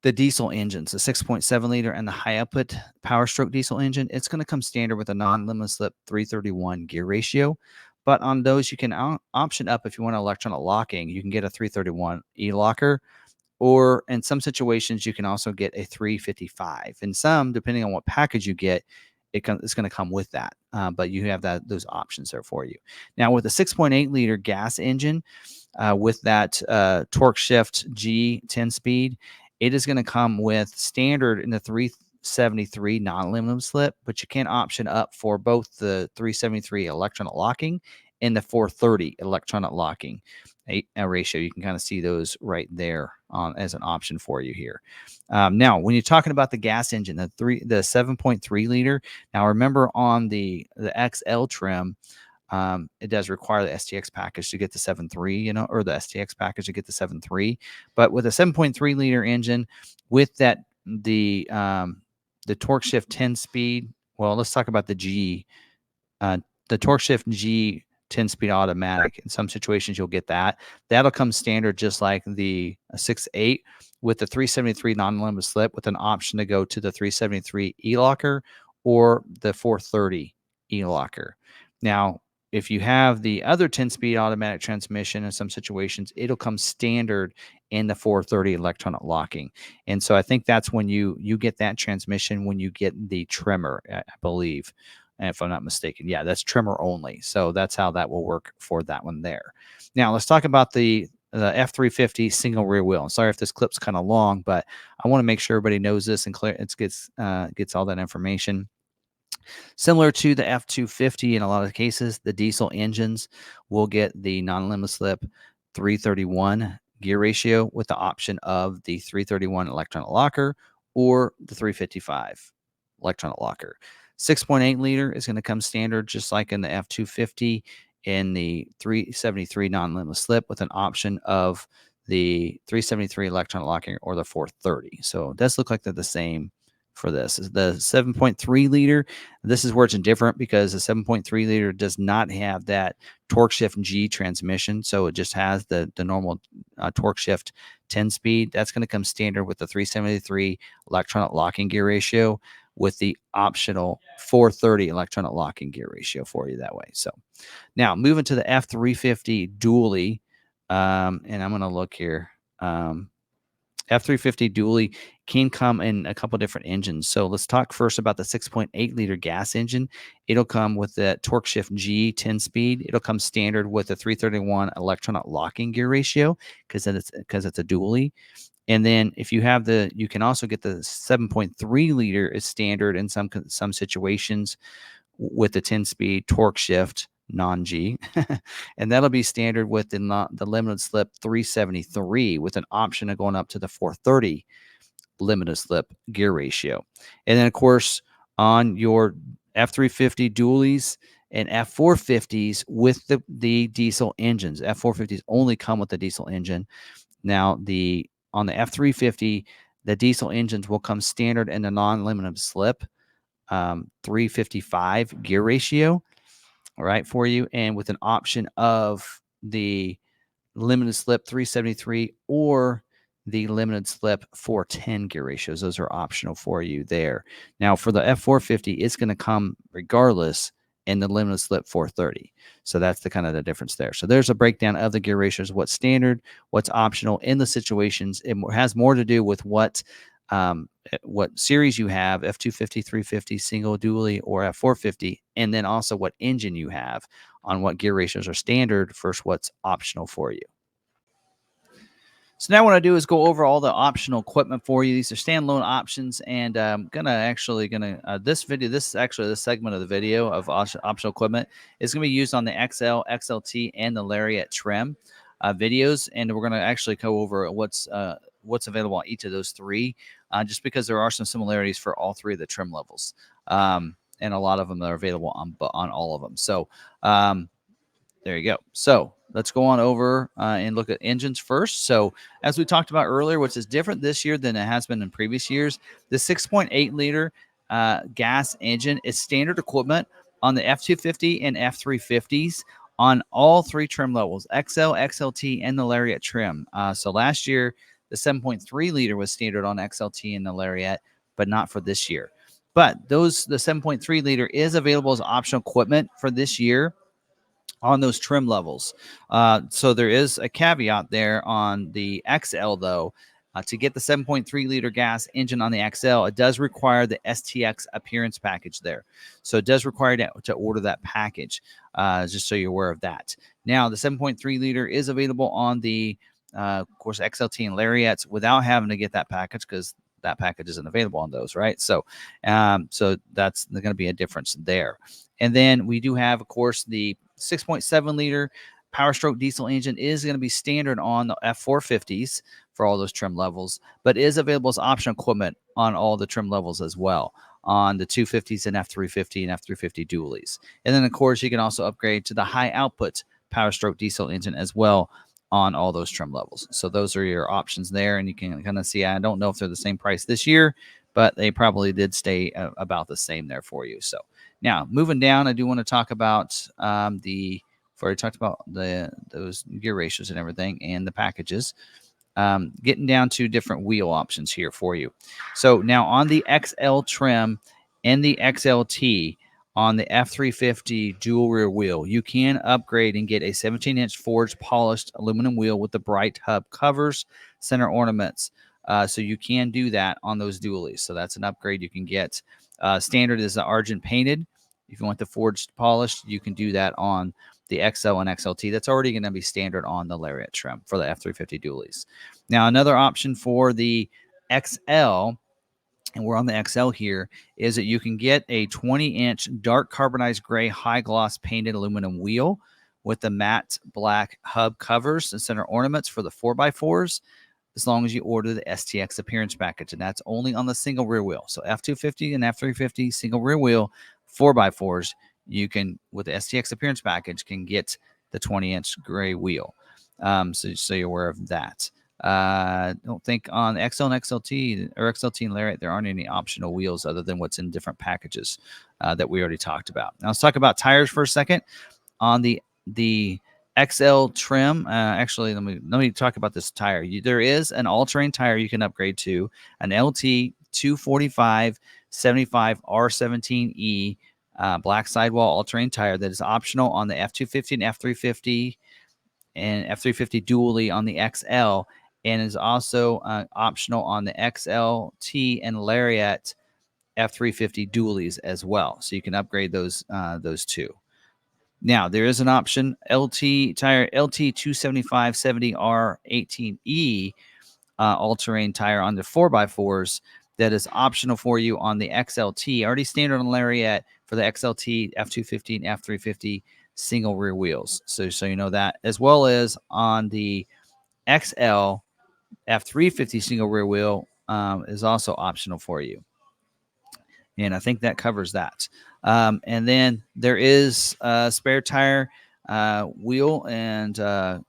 diesel engines, the 6.7 liter and the high output power stroke diesel engine, it's going to come standard with a non-limit slip 331 gear ratio. But on those, you can option up if you want electronic locking. You can get a 331 e-locker, or in some situations, you can also get a 355. In some, depending on what package you get, it's going to come with that. But you have those options there for you. Now with the 6.8 liter gas engine, with that torque shift G 10 speed, it is going to come with standard in the 373 non-limited slip, but you can option up for both the 373 electronic locking and the 430 electronic locking a ratio. You can kind of see those right there as an option for you here. Now, when you're talking about the gas engine, the 7.3 liter. Now, remember on the XL trim, it does require the STX package to get the 7.3, or the STX package to get the 7.3. But with a 7.3 liter engine, with that the torque shift 10 speed. Well, let's talk about the G. The torque shift G 10-speed automatic. In some situations, you'll get that. That'll come standard just like the 6.8 with the 373 non-limited slip with an option to go to the 373 e-locker or the 430 e-locker. Now, if you have the other 10-speed automatic transmission in some situations, it'll come standard in the 430 electronic locking. And so I think that's when you get that transmission when you get the trimmer, I believe. And if I'm not mistaken, yeah, that's trimmer only. So that's how that will work for that one there. Now let's talk about the F350 single rear wheel. I'm sorry if this clip's kind of long, but I want to make sure everybody knows this and gets all that information. Similar to the F250 in a lot of cases, the diesel engines will get the non-limit slip 331 gear ratio with the option of the 331 electronic locker or the 355 electronic locker. 6.8 liter is going to come standard just like in the F250 in the 373 non-limit slip with an option of the 373 electronic locking or the 430. So it does look like they're the same for this. The 7.3 liter, this is where it's different because the 7.3 liter does not have that torque shift G transmission. So it just has the normal torque shift 10 speed. That's going to come standard with the 373 electronic locking gear ratio with the optional 430 electronic locking gear ratio for you that way. So now moving to the F350 dually, and I'm going to look here. F350 dually can come in a couple different engines. So let's talk first about the 6.8 liter gas engine. It'll come with the torque shift G 10 speed. It'll come standard with the 331 electronic locking gear ratio because it's a dually. And then if you have you can also get the 7.3 liter is standard in some situations with the 10-speed torque shift non-G, and that'll be standard with the limited slip 373 with an option of going up to the 430 limited slip gear ratio. And then of course on your F350 dualies, and F450s with the diesel engines. F450s only come with the diesel engine. Now, on the F350, the diesel engines will come standard in the non-limited slip 355 gear ratio, all right, for you, and with an option of the limited slip 373 or the limited slip 410 gear ratios. Those are optional for you there. Now, for the F450, it's going to come regardless in the limited slip 430. So that's the kind of the difference there. So there's a breakdown of the gear ratios, what's standard, what's optional in the situations. It has more to do with what series you have, F250, 350, single, dually, or F450, and then also what engine you have on what gear ratios are standard versus what's optional for you. So now what I do is go over all the optional equipment for you. These are standalone options, and I'm this is actually the segment of the video of optional equipment is going to be used on the XL, XLT, and the Lariat trim videos, and we're going to actually go over what's available on each of those three, just because there are some similarities for all three of the trim levels, and a lot of them are available on all of them. So there you go. So let's go on over and look at engines first. So as we talked about earlier, which is different this year than it has been in previous years, the 6.8 liter gas engine is standard equipment on the F250 and F350s on all three trim levels, XL, XLT, and the Lariat trim. So last year, the 7.3 liter was standard on XLT and the Lariat, but not for this year. But the 7.3 liter is available as optional equipment for this year on those trim levels. So there is a caveat there on the XL, though. To get the 7.3 liter gas engine on the XL, it does require the STX Appearance Package there. So it does require to order that package, just so you're aware of that. Now, the 7.3 liter is available on the, of course, XLT and Lariats without having to get that package, because that package isn't available on those, right? So that's going to be a difference there. And then we do have, of course, the 6.7 liter Power Stroke diesel engine is going to be standard on the F450s for all those trim levels, but is available as optional equipment on all the trim levels as well on the 250s and F350 and F350 dualies. And then, of course, you can also upgrade to the high output Power Stroke diesel engine as well on all those trim levels. So those are your options there, and you can kind of see, I don't know if they're the same price this year, but they probably did stay about the same there for you. So now moving down, I do want to talk about before I talked about those gear ratios and everything and the packages, getting down to different wheel options here for you. So now on the XL trim and the XLT, on the F350 dual rear wheel, you can upgrade and get a 17-inch forged polished aluminum wheel with the bright hub covers, center ornaments. So you can do that on those dualies. So that's an upgrade you can get. Standard is the Argent painted. If you want the forged polished, you can do that on the XL and XLT. That's already going to be standard on the Lariat trim for the F350 dualies. Now, another option for the XL, and we're on the XL here, is that you can get a 20-inch dark carbonized gray high gloss painted aluminum wheel with the matte black hub covers and center ornaments for the 4x4s, as long as you order the STX Appearance Package, and that's only on the single rear wheel. So F250 and F350 single rear wheel 4x4s, you can, with the STX Appearance Package, can get the 20-inch gray wheel. So you're aware of that. I don't think on XL and XLT or XLT and Lariat there aren't any optional wheels other than what's in different packages that we already talked about. Now let's talk about tires for a second. On the XL trim, actually, let me talk about this tire. There is an all-terrain tire you can upgrade to, an LT 245 75 R17E black sidewall all-terrain tire that is optional on the F250 and F350 and F350 dually on the XL, and is also optional on the XLT and Lariat F350 dualies as well. So you can upgrade those two. Now, there is an option, LT tire, LT 275 70R18E all-terrain tire on the 4x4s that is optional for you on the XLT, already standard on Lariat for the XLT, F250, and F350 single rear wheels. So you know that, as well as on the XL F350 single rear wheel is also optional for you. And I think that covers that. And then there is a spare tire wheel and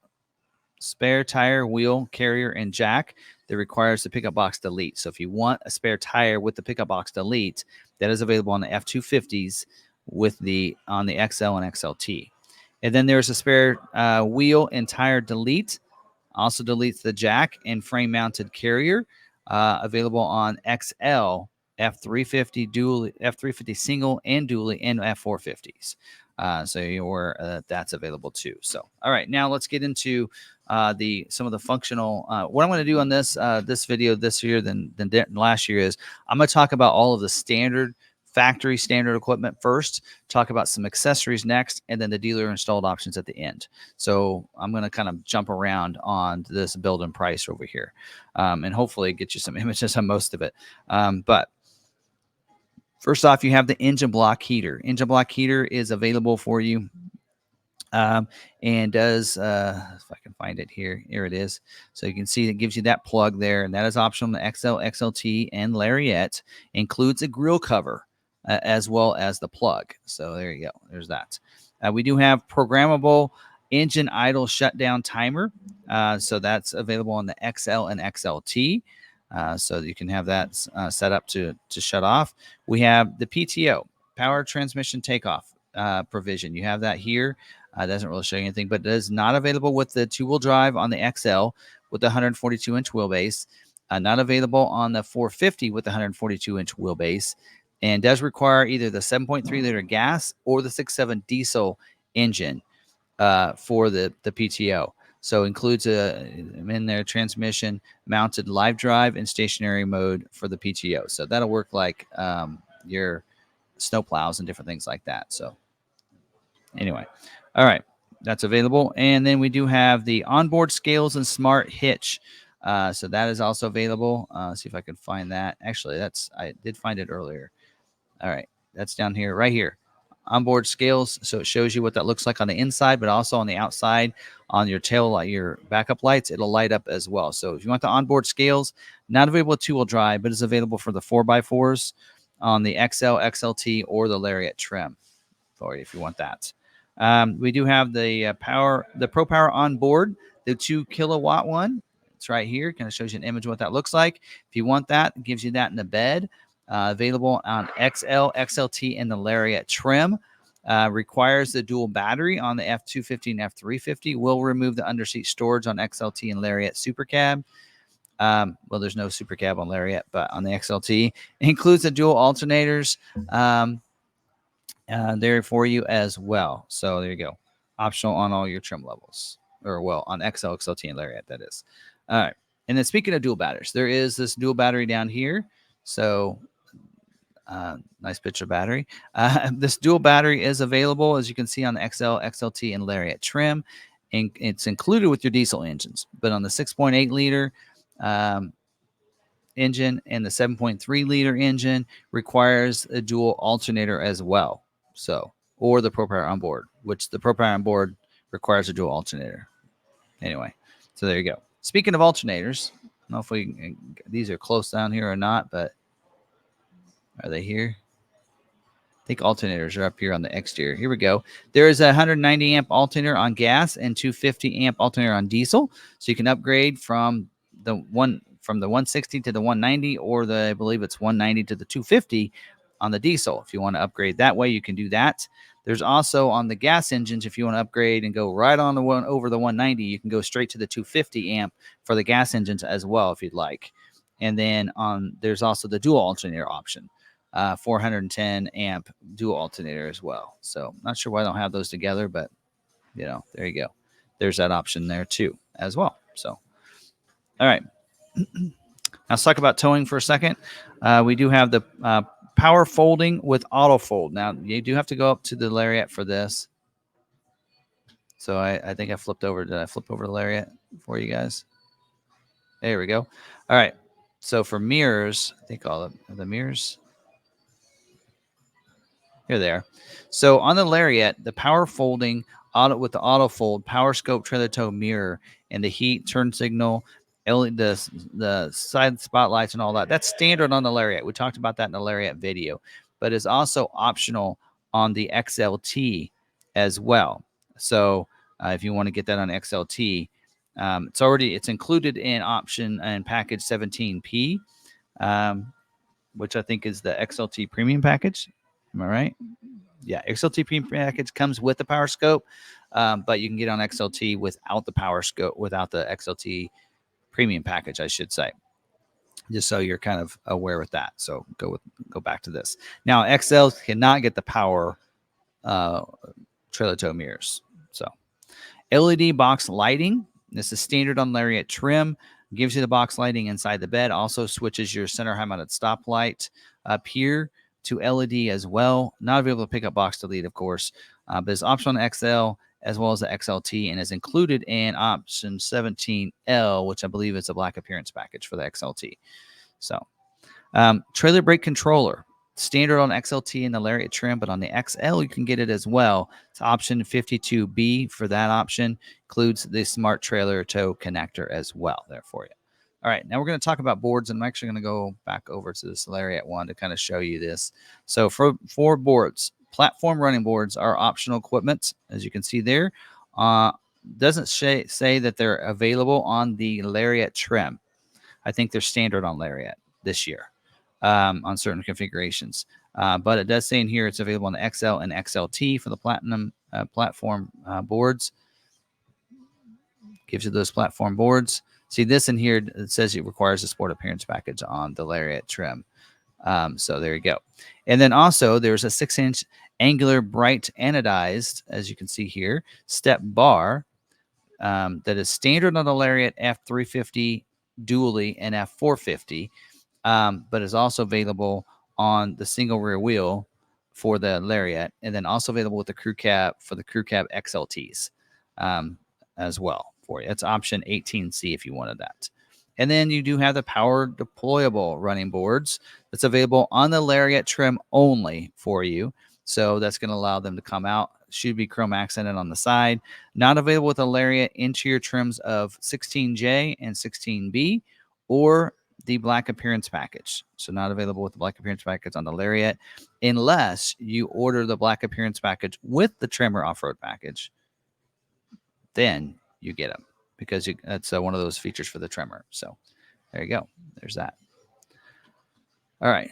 spare tire, wheel, carrier, and jack that requires the pickup box delete. So if you want a spare tire with the pickup box delete, that is available on the F250s with on the XL and XLT. And then there's a spare wheel and tire delete. Also deletes the jack and frame mounted carrier, available on XL, F350 dual, F350 single and dually, and F450s. So that's available too. So all right, now let's get into some of the functional. What I'm going to do on this video this year than last year is I'm going to talk about all of the standard factory standard equipment first, talk about some accessories next, and then the dealer installed options at the end. So I'm going to kind of jump around on this build and price over here, and hopefully get you some images on most of it. But first off, you have the engine block heater. Engine block heater is available for you. And does, if I can find it here it is. So you can see it gives you that plug there, and that is optional. The XL, XLT, and Lariat includes a grill cover as well as the plug. So there you go. There's that. We do have programmable engine idle shutdown timer. So that's available on the XL and XLT. So you can have that set up to shut off. We have the PTO, power transmission takeoff provision. You have that here. Doesn't really show you anything, but it is not available with the two-wheel drive on the XL with the 142-inch wheelbase. Not available on the 450 with the 142-inch wheelbase, and does require either the 7.3-liter gas or the 6.7 diesel engine for the PTO. So includes in there transmission mounted live drive and stationary mode for the PTO. So that'll work like your snow plows and different things like that. So anyway, all right, that's available. And then we do have the onboard scales and smart hitch. So that is also available. See if I can find that. Actually, I did find it earlier. All right, that's down here, right here. Onboard scales. So it shows you what that looks like on the inside, but also on the outside on your tail light, your backup lights, it'll light up as well. So if you want the onboard scales, not available with two-wheel drive, but is available for the 4x4s on the XL, XLT, or the Lariat trim for you if you want that. We do have the Pro Power on board, the 2 kilowatt one. It's right here. Kind of shows you an image of what that looks like. If you want that, it gives you that in the bed. Available on XL, XLT, and the Lariat trim. Requires the dual battery on the F250 and F350. Will remove the underseat storage on XLT and Lariat Super Cab. Well, there's no Super Cab on Lariat, but on the XLT. It includes the dual alternators. There for you as well. So there you go. Optional on all your trim levels, or well, on XL, XLT, and Lariat, that is. All right. And then speaking of dual batteries, there is this dual battery down here. So nice picture battery. This dual battery is available, as you can see, on the XL, XLT, and Lariat trim. And it's included with your diesel engines. But on the 6.8 liter engine and the 7.3 liter engine requires a dual alternator as well. So, or the Pro Power on board, which the Pro Power on board requires a dual alternator. Anyway, so there you go. Speaking of alternators, I don't know if these are close down here or not, but are they here? I think alternators are up here on the exterior. Here we go. There is a 190 amp alternator on gas and 250 amp alternator on diesel. So you can upgrade from the 160 to the 190, or I believe it's 190 to the 250 on the diesel. If you want to upgrade that way, you can do that. There's also on the gas engines, if you want to upgrade and go right on the one over the 190, you can go straight to the 250 amp for the gas engines as well if you'd like. And then there's also the dual alternator option. 410 amp dual alternator as well. So not sure why I don't have those together, but there you go. There's that option there too as well. So, all right. Now let's talk about towing for a second. We do have the power folding with auto fold. Now you do have to go up to the Lariat for this. So I think I flipped over. Did I flip over the Lariat for you guys? There we go. All right. So for mirrors, I think all the mirrors. Here they are. So on the Lariat, the power folding with the auto fold, power scope, trailer tow mirror, and the heat turn signal the side spotlights and all that. That's standard on the Lariat. We talked about that in the Lariat video, but it's also optional on the XLT as well. So if you want to get that on XLT, it's included in option and package 17P, which I think is the XLT premium package. Am I right? Yeah, XLT premium package comes with the power scope, but you can get on XLT without the power scope, without the XLT premium package, I should say, just so you're kind of aware with that. So go back to this. Now, XL cannot get the power trailer tow mirrors. So LED box lighting. This is standard on Lariat trim. Gives you the box lighting inside the bed. Also switches your center high mounted stoplight up here to LED as well. Not available to pick up box delete, of course, but it's optional on XL as well as the XLT, and is included in option 17L, which I believe is a black appearance package for the XLT. So trailer brake controller. Standard on XLT and the Lariat trim, but on the XL, you can get it as well. It's option 52B for that option. Includes the smart trailer tow connector as well there for you. All right, now we're going to talk about boards, and I'm actually going to go back over to this Lariat one to kind of show you this. So for boards, platform running boards are optional equipment, as you can see there. Doesn't say that they're available on the Lariat trim. I think they're standard on Lariat this year. On certain configurations. But it does say in here it's available on the XL and XLT for the platinum platform boards. Gives you those platform boards. See this in here, it says it requires a sport appearance package on the Lariat trim. So there you go. And then also there's a 6-inch angular bright anodized, as you can see here, step bar that is standard on the Lariat F350 dually and F450. But is also available on the single rear wheel for the Lariat, and then also available with the crew cab for the crew cab XLTs as well for you. It's option 18C if you wanted that. And then you do have the power deployable running boards that's available on the Lariat trim only for you. So that's going to allow them to come out. Should be chrome accented on the side. Not available with the Lariat interior trims of 16J and 16B or the black appearance package. So not available with the black appearance package on the Lariat unless you order the black appearance package with the trimmer off-road package. Then you get them because that's one of those features for the trimmer. So there you go. There's that. All right.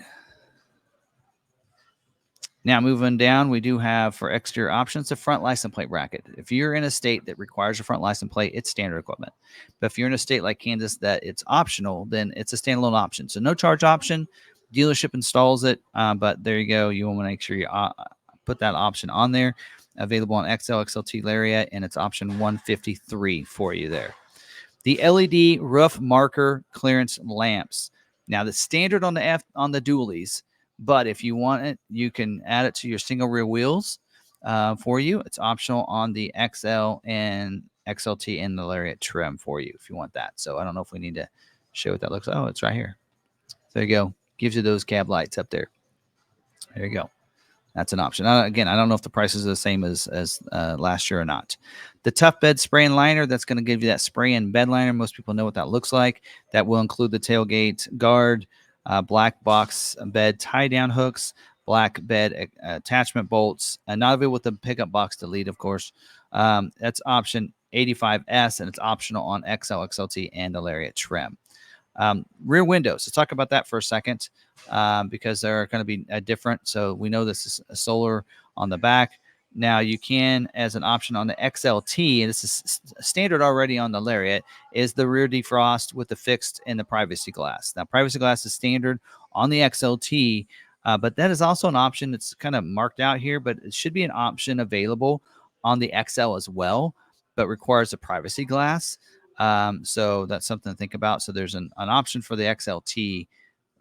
Now, moving down, we do have for exterior options, the front license plate bracket. If you're in a state that requires a front license plate, it's standard equipment. But if you're in a state like Kansas that it's optional, then it's a standalone option. So no charge option. Dealership installs it, but there you go. You want to make sure you put that option on there. Available on XL, XLT Lariat, and it's option 153 for you there. The LED roof marker clearance lamps. Now, the standard on the dualies. But if you want it, you can add it to your single rear wheels for you. It's optional on the XL and XLT and the Lariat trim for you if you want that. So I don't know if we need to show what that looks like. Oh, it's right here. There you go. Gives you those cab lights up there. There you go. That's an option. Again, I don't know if the prices are the same as last year or not. The Tough Bed Spray and Liner, that's going to give you that spray and bed liner. Most people know what that looks like. That will include the tailgate guard, black box bed tie-down hooks, black bed attachment bolts, and not available with the pickup box delete, of course. That's option 85S, and it's optional on XL, XLT, and the Lariat trim. Rear windows. Let's talk about that for a second because they're going to be different. So we know this is a solar on the back. Now you can, as an option on the XLT, and this is standard already on the Lariat, is the rear defrost with the fixed and the privacy glass. Now privacy glass is standard on the XLT, but that is also an option. It's kind of marked out here, but it should be an option available on the XL as well, but requires a privacy glass. So that's something to think about. So there's an option for the XLT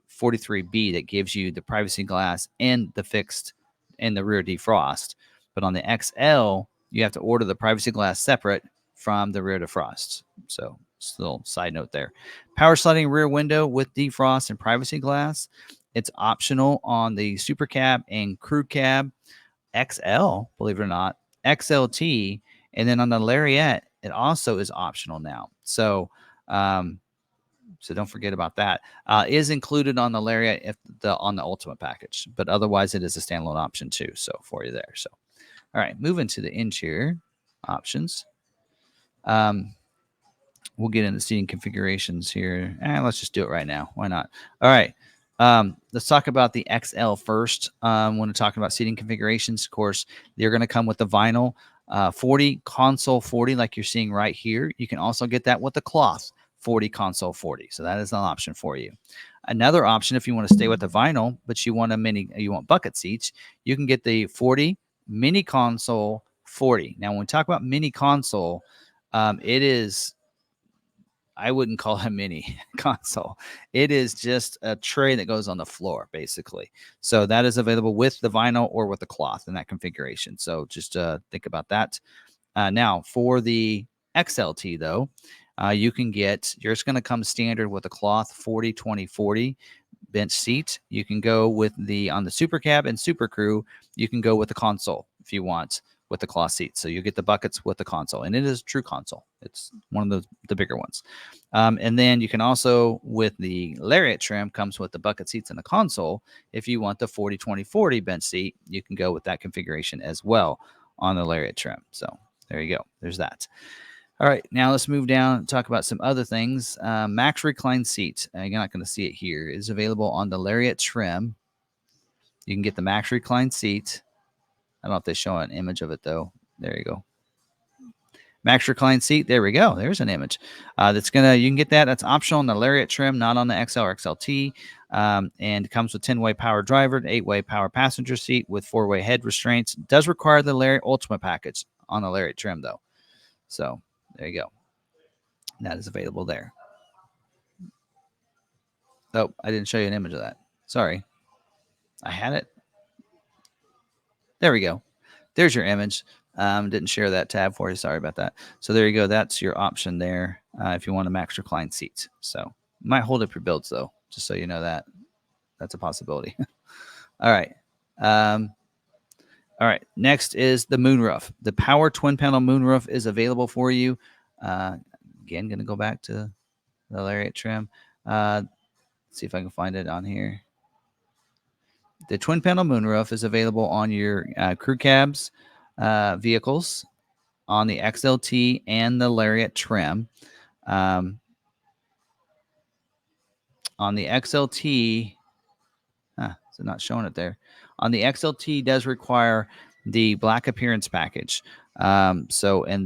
43B that gives you the privacy glass and the fixed and the rear defrost. But on the XL, you have to order the privacy glass separate from the rear defrost. So still side note there. Power sliding rear window with defrost and privacy glass. It's optional on the Super Cab and Crew Cab XL, believe it or not, XLT, and then on the Lariat, it also is optional now. So So don't forget about that. Is included on the Lariat on the Ultimate package, but otherwise it is a standalone option too. So for you there. So all right, moving to the interior options. We'll get into seating configurations here. Let's just do it right now. Why not? All right. Let's talk about the XL first. When we're talking about seating configurations, of course, they're going to come with the vinyl 40 console 40, like you're seeing right here. You can also get that with the cloth 40 console 40. So that is an option for you. Another option, if you want to stay with the vinyl, but you want bucket seats, you can get the 40 mini console 40. Now, when we talk about mini console, it is, I wouldn't call it a mini console. It is just a tray that goes on the floor, basically. So that is available with the vinyl or with the cloth in that configuration. So just think about that. Now, for the XLT, though, you can get, you're just going to come standard with a cloth 40, 20, 40 bench seat. You can go with on the Super Cab and Super Crew, you can go with the console if you want with the cloth seats. So you get the buckets with the console, and it is a true console. It's one of the bigger ones. And then you can also, with the Lariat trim, comes with the bucket seats and the console. If you want the 40, 20, 40 bench seat, you can go with that configuration as well on the Lariat trim. So there you go. There's that. All right, now let's move down and talk about some other things. Max recline seat. You're not going to see it here. It is available on the Lariat trim. You can get the Max recline seat. I don't know if they show an image of it, though. There you go. Max recline seat. There we go. There's an image. You can get that. That's optional on the Lariat trim, not on the XL or XLT. And comes with 10-way power driver, 8-way power passenger seat with 4-way head restraints. Does require the Lariat Ultimate package on the Lariat trim, though. So there you go. That is available there. Oh, I didn't show you an image of that. Sorry. I had it. There we go. There's your image. Didn't share that tab for you. Sorry about that. So there you go. That's your option there if you want a max recline seat. So might hold up your builds, though, just so you know that. That's a possibility. All right. All right. Next is the moonroof. The power twin panel moonroof is available for you. Again, going to go back to the Lariat trim. Let's see if I can find it on here. The twin panel moonroof is available on your crew cabs vehicles on the XLT and the Lariat trim. On the XLT, so not showing it there. On the XLT does require the black appearance package. And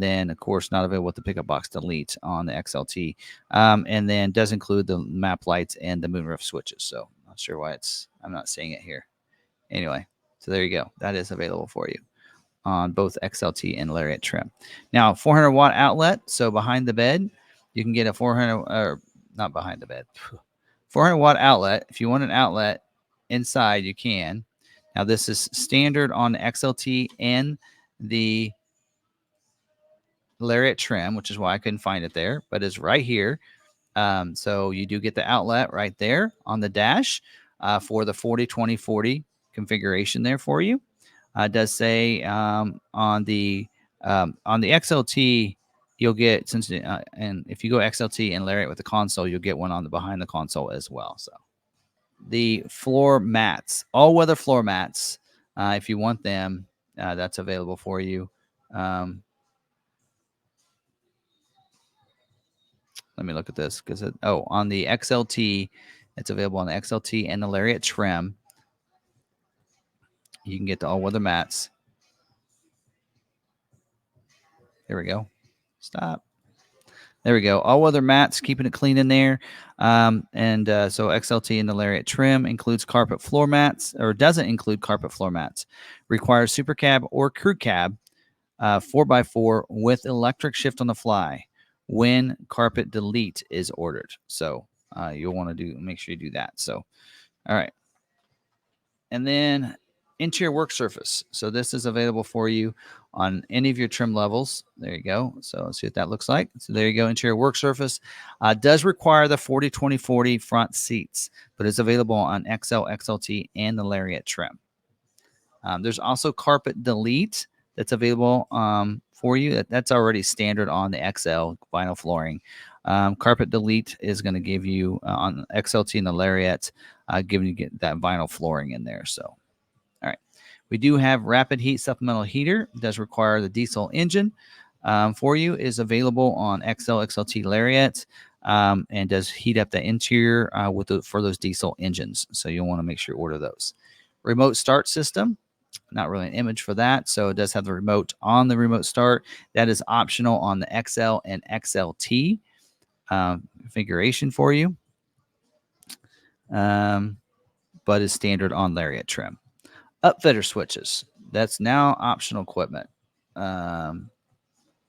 then, of course, not available with the pickup box delete on the XLT. And then does include the map lights and the moonroof switches. So not sure why I'm not seeing it here. Anyway, so there you go. That is available for you on both XLT and Lariat trim. Now, 400 watt outlet. So behind the bed, you can get a 400 watt outlet. If you want an outlet inside, you can. Now, this is standard on the XLT and the Lariat trim, which is why I couldn't find it there, but it's right here. So you do get the outlet right there on the dash for the 40, 20, 40 configuration there for you. It does say on the XLT, you'll get, and if you go XLT and Lariat with the console, you'll get one on the behind the console as well. So the floor mats, all weather floor mats, if you want them, that's available for you. Let me look at this because on the XLT, it's available on the XLT and the Lariat trim. You can get the all weather mats. There we go. Stop. There we go. All weather mats, keeping it clean in there. So XLT and the Lariat trim includes carpet floor mats, or doesn't include carpet floor mats. Requires Super Cab or Crew Cab 4x4 with electric shift on the fly when carpet delete is ordered. So you'll want to make sure you do that. So, all right. And then interior work surface. So this is available for you on any of your trim levels. There you go. So let's see what that looks like. So there you go. Interior work surface does require the 40, 20, 40 front seats, but it's available on XL, XLT, and the Lariat trim. There's also carpet delete that's available for you. That's already standard on the XL vinyl flooring. Carpet Delete is going to give you on XLT and the Lariat, giving you that vinyl flooring in there. So, all right. We do have Rapid Heat Supplemental Heater. It does require the diesel engine for you. Is available on XL, XLT Lariat, and does heat up the interior for those diesel engines. So you'll want to make sure you order those. Remote Start System. Not really an image for that. So it does have the remote on the remote start. That is optional on the XL and XLT configuration for you, but is standard on Lariat trim. Upfitter switches. That's now optional equipment on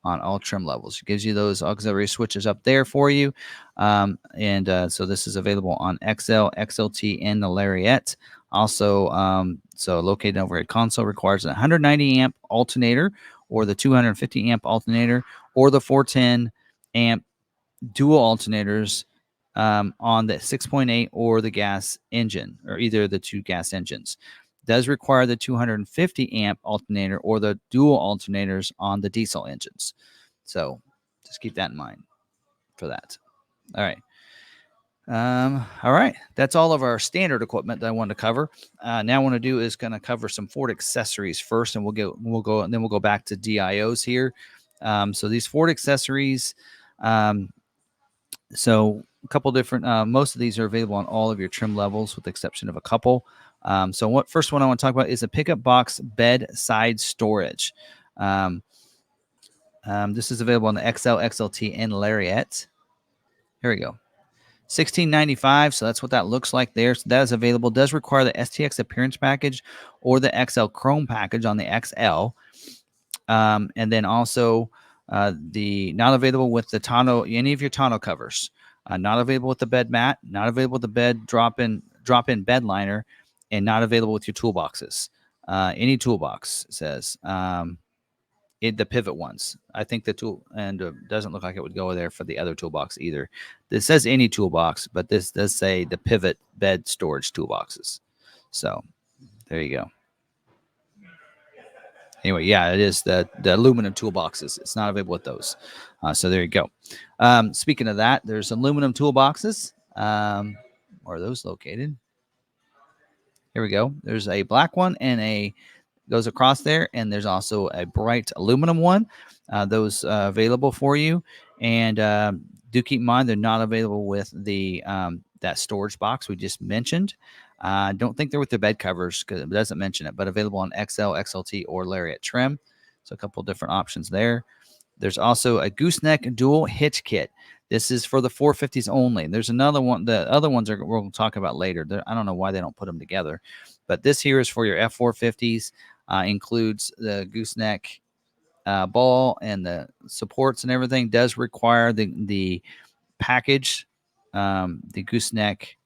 all trim levels. It gives you those auxiliary switches up there for you. So this is available on XL, XLT, and the Lariat. Also, so located overhead console requires a 190 amp alternator or the 250 amp alternator or the 410 amp dual alternators on the 6.8 or the gas engine, or either of the two gas engines. Does require the 250 amp alternator or the dual alternators on the diesel engines. So just keep that in mind for that. All right. All right. That's all of our standard equipment that I wanted to cover. Now I want to do is going to cover some Ford accessories first, and we'll go back to DIOs here. So these Ford accessories, so a couple different, most of these are available on all of your trim levels with the exception of a couple. So first one I want to talk about is a pickup box bedside storage. This is available on the XL, XLT, and Lariat. Here we go. $16.95. So that's what that looks like there. So that is available. Does require the STX Appearance Package or the XL Chrome Package on the XL. And then also the not available with the tonneau, any of your tonneau covers. Not available with the bed mat. Not available with the bed drop-in bed liner, and not available with your toolboxes. Any toolbox says. The pivot ones. I think the tool and doesn't look like it would go there for the other toolbox either. This says any toolbox, but this does say the pivot bed storage toolboxes. So there you go. Anyway, yeah, it is the aluminum toolboxes. It's not available with those. So there you go. Speaking of that, there's aluminum toolboxes. Where are those located? Here we go. There's a black one and goes across there, and there's also a bright aluminum one. Those available for you, and do keep in mind they're not available with the that storage box we just mentioned. Don't think they're with the bed covers because it doesn't mention it, but available on XL, XLT, or Lariat trim. So a couple different options there. There's also a Gooseneck dual hitch kit. This is for the 450s only. There's another one. The other ones we're going to talk about later. I don't know why they don't put them together, but this here is for your F450s. Includes the Gooseneck ball and the supports and everything. Does require the package, the Gooseneck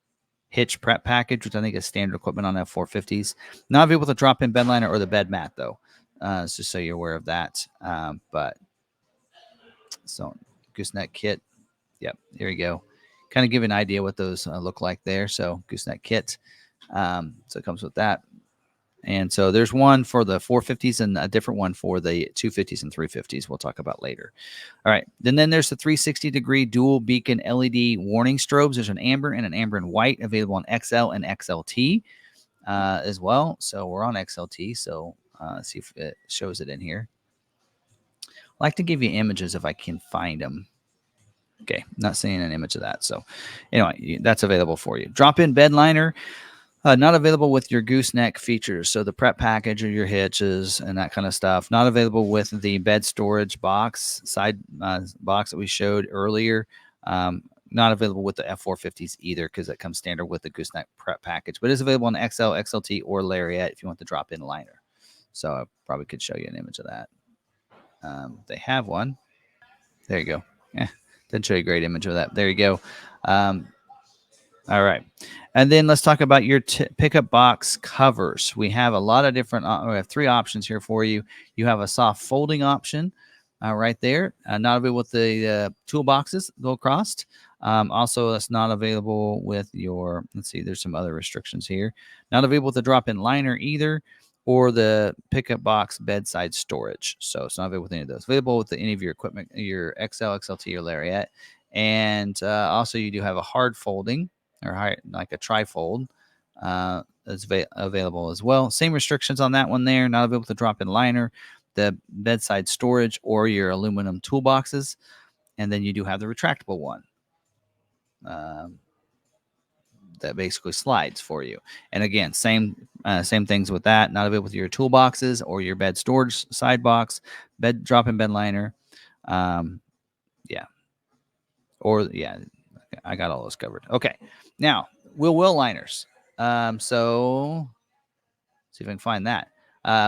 hitch prep package, which I think is standard equipment on F450s. Not available with a drop-in bed liner or the bed mat, though. Just so you're aware of that. But so Gooseneck kit. Yep, here we go. Kind of give you an idea what those look like there. So Gooseneck kit. So it comes with that. And so there's one for the 450s and a different one for the 250s and 350s we'll talk about later. All right. Then there's the 360-degree dual beacon LED warning strobes. There's an amber and and white available on XL and XLT as well. So we're on XLT. So let's see if it shows it in here. I like to give you images if I can find them. Okay. Not seeing an image of that. So anyway, that's available for you. Drop-in bed liner. Not available with your Gooseneck features, so the prep package or your hitches and that kind of stuff. Not available with the bed storage box, side box that we showed earlier. Not available with the F450s either because it comes standard with the Gooseneck prep package. But it is available on XL, XLT, or Lariat if you want the drop-in liner. So I probably could show you an image of that. They have one. There you go. Didn't show you a great image of that. There you go. All right. And then let's talk about your pickup box covers. We have a lot of different, we have three options here for you. You have a soft folding option right there. Not available with the toolboxes go across. Also, that's not available with your, let's see, there's some other restrictions here. Not available with the drop-in liner either, or the pickup box bedside storage. So it's not available with any of those. Available with any of your equipment, your XL, XLT, or Lariat. And also you do have a hard folding or like a tri-fold that's available as well. Same restrictions on that one there. Not available to drop-in liner, the bedside storage, or your aluminum toolboxes. And then you do have the retractable one that basically slides for you. And again, same things with that. Not available with your toolboxes or your bed storage side box, bed drop-in bed liner. Yeah. I got all those covered. Okay. Now, wheel liners. So see if I can find that.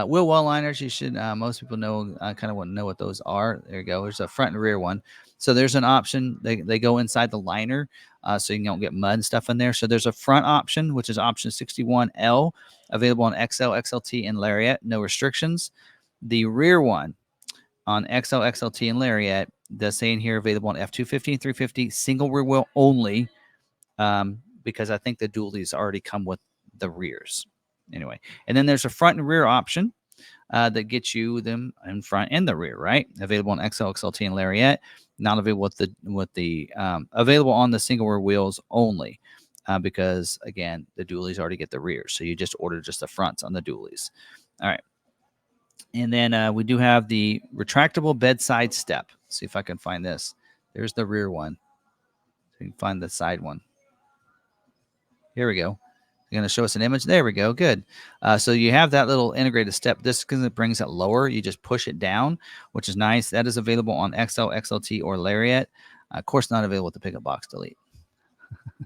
Wheel well liners, you should, most people know, kind of want to know what those are. There you go. There's a front and rear one. So there's an option. They go inside the liner so you don't get mud and stuff in there. So there's a front option, which is option 61L, available on XL, XLT, and Lariat. No restrictions. The rear one on XL, XLT, and Lariat does say in here available on F250 and 350, single rear wheel only, because I think the dualies already come with the rears. Anyway, and then there's a front and rear option that gets you them in front and the rear, right? Available on XL, XLT, and Lariat. Not available with the available on the single rear wheels only, because again, the dualies already get the rears, so you just order just the fronts on the dualies. All right, and then we do have the retractable bedside step. Let's see if I can find this. There's the rear one. So you can find the side one. Here we go. You're going to show us an image. There we go. Good. So you have that little integrated step. This, because it brings it lower, you just push it down, which is nice. That is available on XL, XLT, or Lariat. Of course, not available with the pickup box delete. I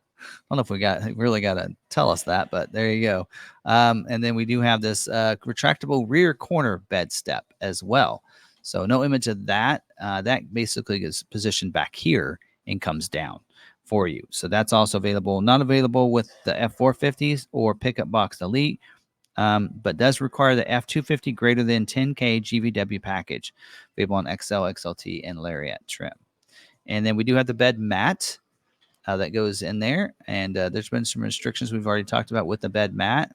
don't know if we really got to tell us that, but there you go. And then we do have this retractable rear corner bed step as well. So no image of that. That basically is positioned back here and comes down for you. So that's also available. Not available with the F450s or pickup box delete, but does require the F250 greater than 10K GVW package, available on XL, XLT, and Lariat trim. And then we do have the bed mat that goes in there, and there's been some restrictions we've already talked about with the bed mat.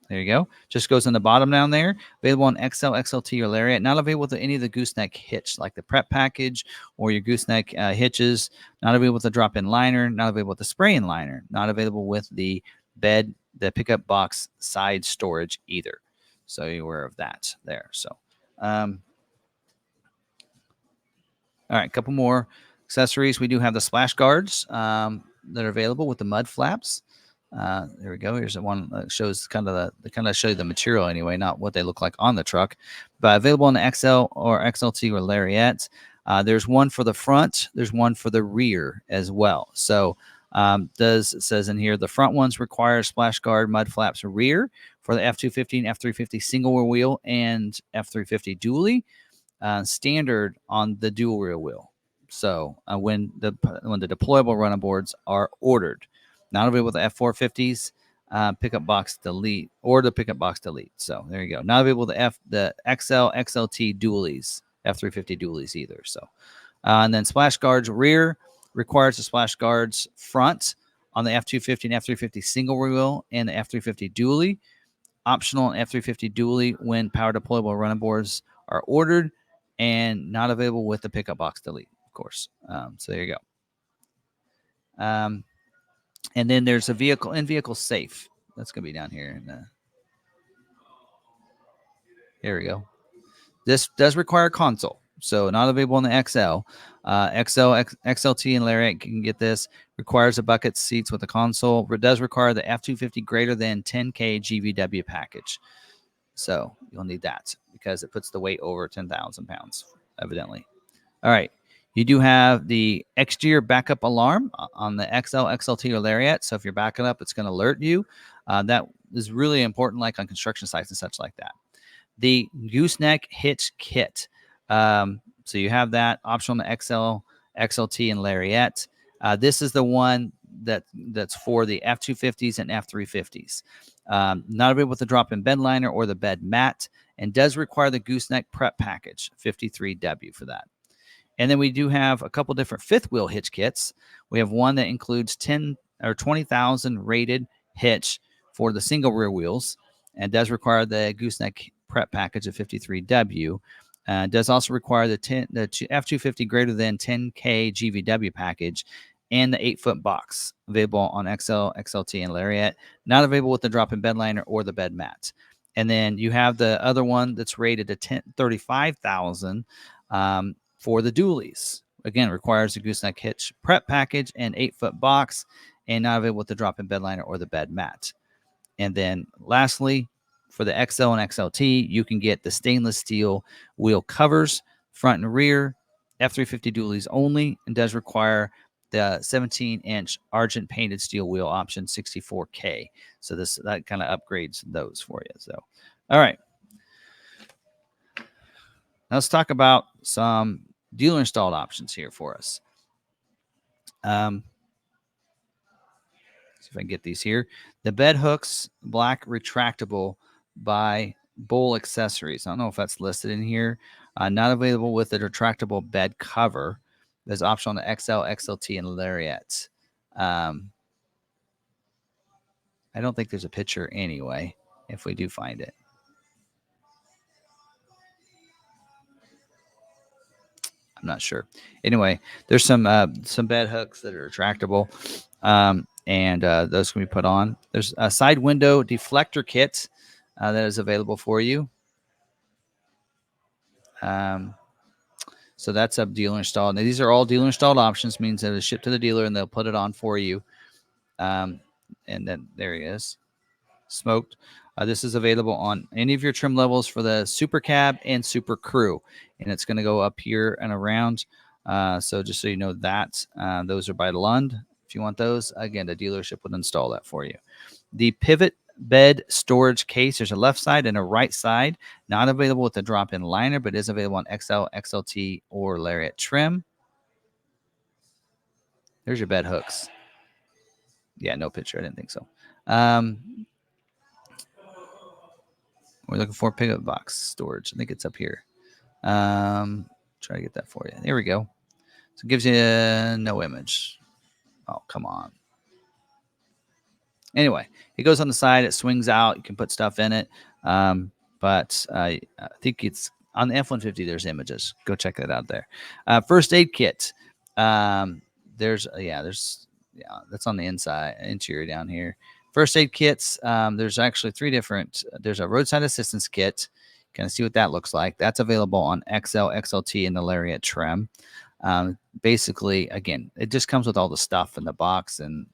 There you go. Just goes on the bottom down there. Available on XL, XLT, or Lariat. Not available with any of the Gooseneck hitch, like the prep package or your Gooseneck hitches. Not available with the drop-in liner. Not available with the spray-in liner. Not available with the pickup box side storage either. So you're aware of that there. So, all right, a couple more accessories. We do have the splash guards that are available with the mud flaps. There we go. Here's the one that shows kind of show you the material anyway, not what they look like on the truck, but available in the XL or XLT or Lariat. There's one for the front. There's one for the rear as well. So it says in here, the front ones require splash guard mud flaps rear for the F250 and F350 single rear wheel and F350 dually, standard on the dual rear wheel. So when the deployable running boards are ordered. Not available with the F450s, pickup box delete, or the pickup box delete. So there you go. Not available with the XL, XLT dualies, F350 dualies either. So, and then splash guards rear requires the splash guards front on the F250 and F350 single wheel and the F350 dually. Optional on F350 dually when power deployable running boards are ordered, and not available with the pickup box delete, of course. So there you go. And then there's a in-vehicle safe. That's going to be down here. Here we go. This does require a console, so not available in the XL. XLT, and Lariat can get this. Requires a bucket seats with a console. It does require the F250 greater than 10K GVW package. So you'll need that because it puts the weight over 10,000 pounds, evidently. All right. You do have the exterior backup alarm on the XL, XLT, or Lariat. So if you're backing up, it's going to alert you. That is really important, like on construction sites and such like that. The Gooseneck hitch kit. So you have that optional on the XL, XLT, and Lariat. This is the one that's for the F250s and F350s. Not available with the drop-in bed liner or the bed mat, and does require the Gooseneck prep package, 53W for that. And then we do have a couple different fifth wheel hitch kits. We have one that includes 10 or 20,000 rated hitch for the single rear wheels and does require the Gooseneck prep package of 53W. Does also require the F250 greater than 10K GVW package and the 8-foot box, available on XL, XLT, and Lariat. Not available with the drop-in bed liner or the bed mat. And then you have the other one that's rated to 35,000 for the dualies. Again, requires a gooseneck hitch prep package and 8-foot box, and not available with the drop-in bed liner or the bed mat. And then lastly, for the XL and XLT, you can get the stainless steel wheel covers, front and rear, F350 dualies only, and does require the 17-inch argent painted steel wheel option 64K. So that kind of upgrades those for you. So, all right. Now let's talk about some dealer installed options here for us. See if I can get these here. The bed hooks, black retractable by Bull Accessories. I don't know if that's listed in here. Not available with the retractable bed cover. There's option on the XL, XLT, and Lariat. I don't think there's a picture anyway, if we do find it. I'm not sure. Anyway, there's some bed hooks that are retractable, and those can be put on. There's a side window deflector kit that is available for you. So that's a dealer installed. Now, these are all dealer installed options, means that it's shipped to the dealer and they'll put it on for you. And then there he is, smoked. This is available on any of your trim levels for the Super Cab and Super Crew, and it's going to go up here and around. So just so you know that those are by Lund. If you want those, again, the dealership would install that for you. The pivot bed storage case. There's a left side and a right side. Not available with the drop-in liner, but is available on XL, XLT, or Lariat trim. There's your bed hooks. Yeah, no picture. I didn't think so. We're looking for pickup box storage. I think it's up here. Try to get that for you. There we go. So it gives you no image. Oh, come on. Anyway, it goes on the side. It swings out. You can put stuff in it. But I think it's on the F-150. There's images. Go check that out there. First aid kit. That's on the interior down here. First aid kits. There's actually 3 different. There's a roadside assistance kit. Kind of see what that looks like. That's available on XL, XLT, and the Lariat trim. Basically, again, it just comes with all the stuff in the box, and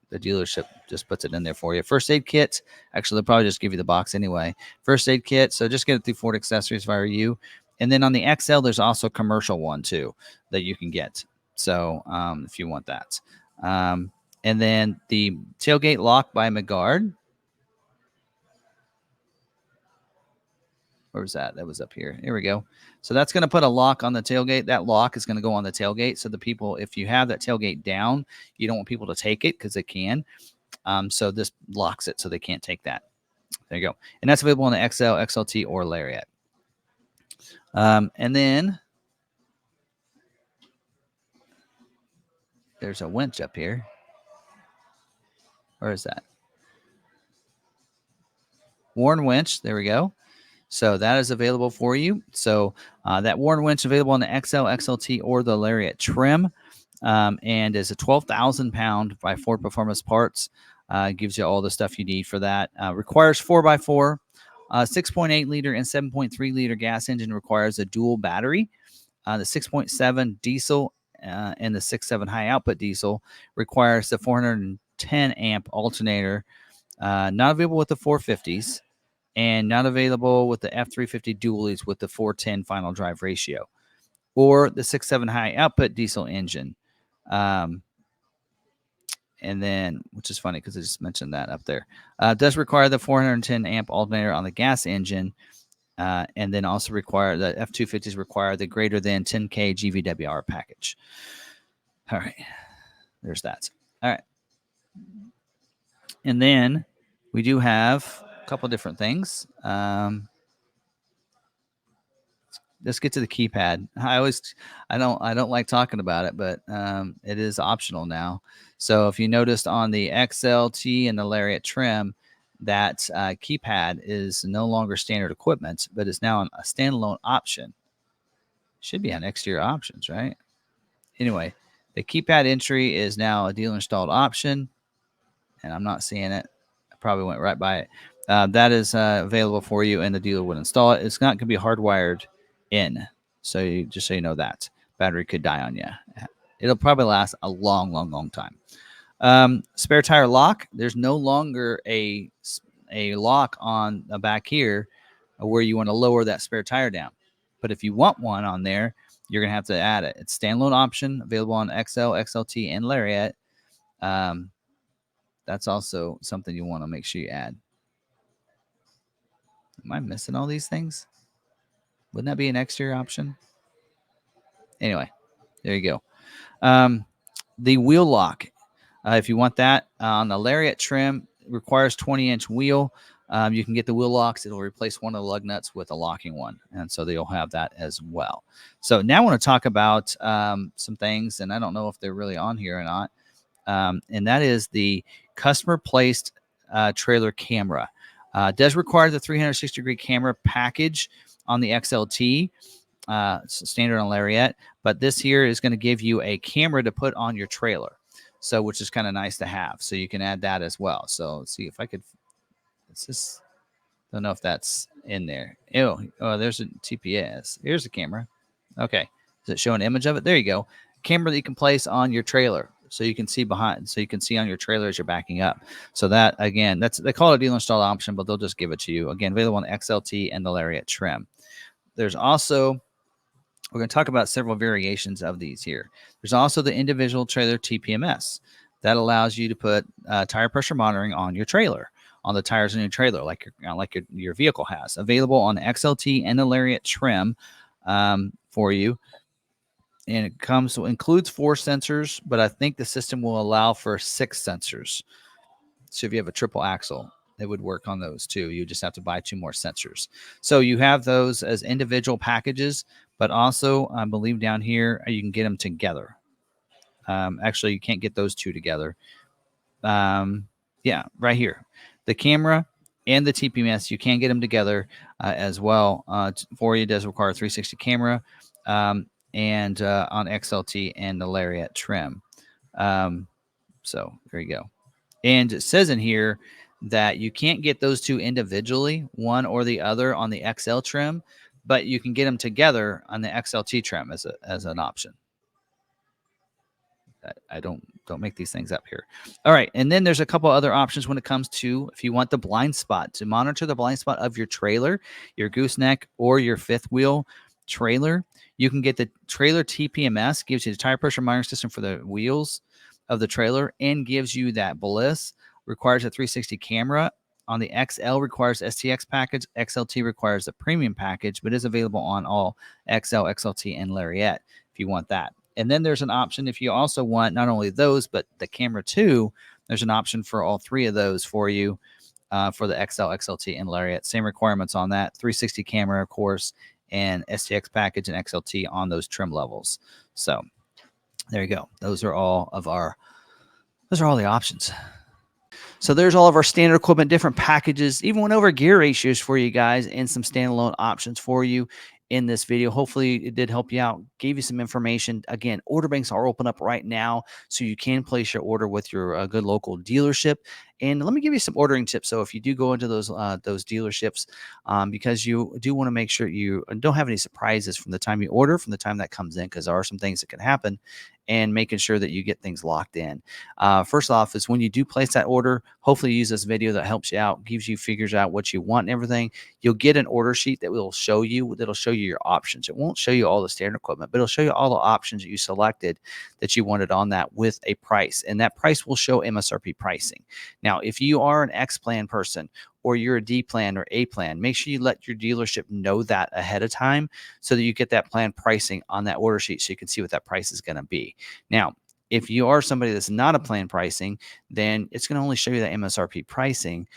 the dealership just puts it in there for you. First aid kit. Actually, they'll probably just give you the box anyway. First aid kit. So just get it through Ford Accessories if I were you. And then on the XL, there's also a commercial one too that you can get. So if you want that. And then the tailgate lock by McArthur. Where was that? That was up here. Here we go. So that's going to put a lock on the tailgate. That lock is going to go on the tailgate. So the people, if you have that tailgate down, you don't want people to take it because they can. So this locks it so they can't take that. There you go. And that's available on the XL, XLT, or Lariat. And then there's a winch up here. Where is that? Warn winch. There we go. So that is available for you. So that Warn winch available on the XL, XLT, or the Lariat trim, and is a 12,000 pound by Ford Performance Parts. Gives you all the stuff you need for that. Requires 4x4, 6.8 liter and 7.3 liter gas engine. Requires a dual battery. The 6.7 diesel and the 6.7 high output diesel requires the 410 amp alternator. Not available with the 450s. And not available with the F350 dualies with the 410 final drive ratio, or the 6.7 high output diesel engine. And then, which is funny because I just mentioned that up there. Does require the 410 amp alternator on the gas engine, and then also require the F250s require the greater than 10K GVWR package. All right, there's that. All right, and then we do have a couple different things. Let's get to the keypad. I don't like talking about it, but it is optional now. So if you noticed on the XLT and the Lariat trim, that keypad is no longer standard equipment, but is now a standalone option. Should be on exterior options, right? Anyway, the keypad entry is now a dealer installed option, and I'm not seeing it. I probably went right by it. That is available for you, and the dealer would install it. It's not going to be hardwired in, so just so you know that battery could die on you. It'll probably last a long, long, long time. Spare tire lock. There's no longer a lock on the back here where you want to lower that spare tire down. But if you want one on there, you're going to have to add it. It's standalone option available on XL, XLT, and Lariat. That's also something you want to make sure you add. Am I missing all these things? Wouldn't that be an exterior option? Anyway, there you go. The wheel lock. If you want that on the Lariat trim, requires 20-inch wheel. You can get the wheel locks. It'll replace one of the lug nuts with a locking one. And so they'll have that as well. So now I want to talk about some things, and I don't know if they're really on here or not. And that is the customer placed trailer camera. Does require the 360-degree camera package on the XLT. Standard on Lariat, but this here is going to give you a camera to put on your trailer, so which is kind of nice to have. So you can add that as well. So let's see if I could. It's just don't know if that's in there. Oh, there's a TPS. Here's the camera. Okay, does it show an image of it? There you go. Camera that you can place on your trailer, so you can see behind. So you can see on your trailer as you're backing up. So that again, they call it a dealer installed option, but they'll just give it to you. Again, available on the XLT and the Lariat trim. There's also we're going to talk about several variations of these here. There's also the individual trailer TPMS that allows you to put tire pressure monitoring on your trailer, on the tires in your trailer, like your vehicle has. Available on the XLT and the Lariat trim for you. And it includes 4 sensors, but I think the system will allow for 6 sensors. So if you have a triple axle, it would work on those too. You just have to buy 2 more sensors. So you have those as individual packages, but also I believe down here you can get them together. Actually, you can't get those 2 together. Yeah, right here. The camera and the TPMS, you can get them together as well. For you, it does require a 360 camera and on XLT and the Lariat trim. So there you go. And it says in here that you can't get those 2 individually, one or the other on the XL trim, but you can get them together on the XLT trim as an option. I don't make these things up here. All right, and then there's a couple other options when it comes to if you want the blind spot, to monitor the blind spot of your trailer, your gooseneck or your fifth wheel trailer. You can get the trailer TPMS, gives you the tire pressure monitoring system for the wheels of the trailer and gives you that bliss. Requires a 360 camera. On the XL requires STX package. XLT requires the premium package, but is available on all XL, XLT, and Lariat if you want that. And then there's an option if you also want not only those, but the camera too. There's an option for all 3 of those for you for the XL, XLT, and Lariat. Same requirements on that. 360 camera, of course, and STX package and XLT on those trim levels. So there you go. Those are all the options. So there's all of our standard equipment, different packages, even went over gear ratios for you guys and some standalone options for you in this video. Hopefully it did help you out, gave you some information. Again, order banks are open up right now, so you can place your order with your good local dealership. And let me give you some ordering tips. So if you do go into those dealerships, because you do want to make sure you don't have any surprises from the time you order, from the time that comes in, because there are some things that can happen, and making sure that you get things locked in. First off is when you do place that order, hopefully you use this video that helps you out, figures out what you want and everything. You'll get an order sheet that will show you, your options. It won't show you all the standard equipment, but it'll show you all the options that you selected that you wanted on that with a price. And that price will show MSRP pricing. Now, if you are an X plan person, or you're a D plan or A plan, make sure you let your dealership know that ahead of time so that you get that plan pricing on that order sheet so you can see what that price is going to be. Now, if you are somebody that's not a plan pricing, then it's going to only show you that MSRP pricing.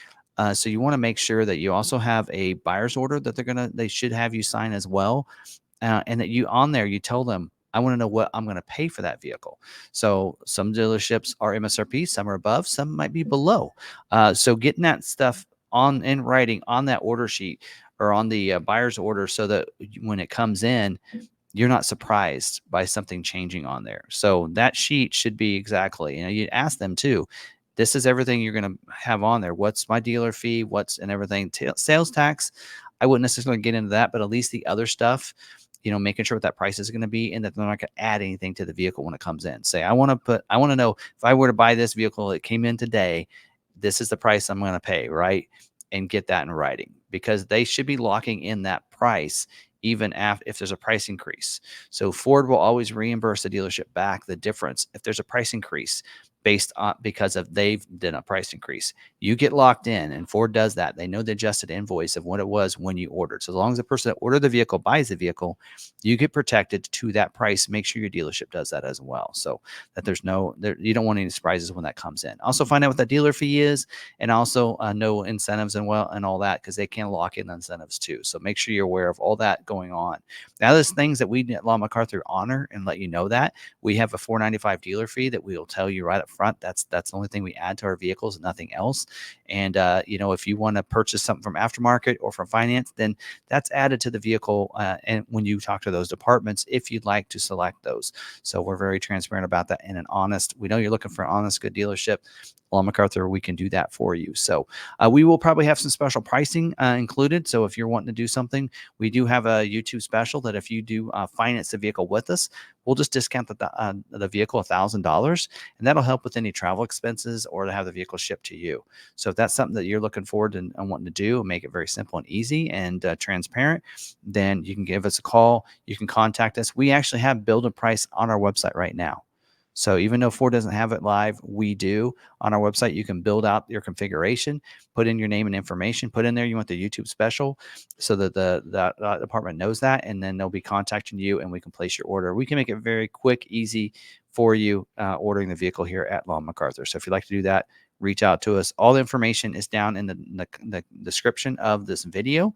So you want to make sure that you also have a buyer's order that they should have you sign as well. And that you tell them, I want to know what I'm going to pay for that vehicle. So some dealerships are MSRP, some are above, some might be below. So getting that stuff in writing on that order sheet or on the buyer's order so that when it comes in, you're not surprised by something changing on there. So that sheet should be exactly, you ask them too. This is everything you're going to have on there. What's my dealer fee? What's and everything? Sales tax. I wouldn't necessarily get into that, but at least the other stuff, making sure what that price is going to be and that they're not going to add anything to the vehicle when it comes in. Say, I want to know if I were to buy this vehicle, it came in today, this is the price I'm going to pay, right? And get that in writing, because they should be locking in that price even if there's a price increase. So Ford will always reimburse the dealership back the difference if there's a price increase based on because of they've done a price increase. You get locked in, and Ford does that. They know the adjusted invoice of what it was when you ordered. So as long as the person that ordered the vehicle buys the vehicle, you get protected to that price. Make sure your dealership does that as well, so that you don't want any surprises when that comes in. Also find out what that dealer fee is, and also know incentives and all that, because they can lock in incentives too. So make sure you're aware of all that going on. Now, there's things that we at Law McArthur honor and let you know that we have a $495 dealer fee that we will tell you right up front. That's the only thing we add to our vehicles, nothing else. And if you want to purchase something from aftermarket or from finance, then that's added to the vehicle. And when you talk to those departments, if you'd like to select those, so we're very transparent about that and an honest. We know you're looking for an honest, good dealership. Well, McArthur, we can do that for you. So we will probably have some special pricing included. So if you're wanting to do something, we do have a YouTube special that if you do finance the vehicle with us, we'll just discount the vehicle $1,000, and that'll help with any travel expenses or to have the vehicle shipped to you. So if that's something that you're looking forward to and wanting to do and make it very simple and easy and transparent, then you can give us a call. You can contact us. We actually have build a price on our website right now. So even though Ford doesn't have it live, we do. On our website, you can build out your configuration, put in your name and information, put in there you want the YouTube special so that the department knows that, and then they'll be contacting you and we can place your order. We can make it very quick, easy for you ordering the vehicle here at Law McArthur. So if you'd like to do that, reach out to us. All the information is down in the description of this video.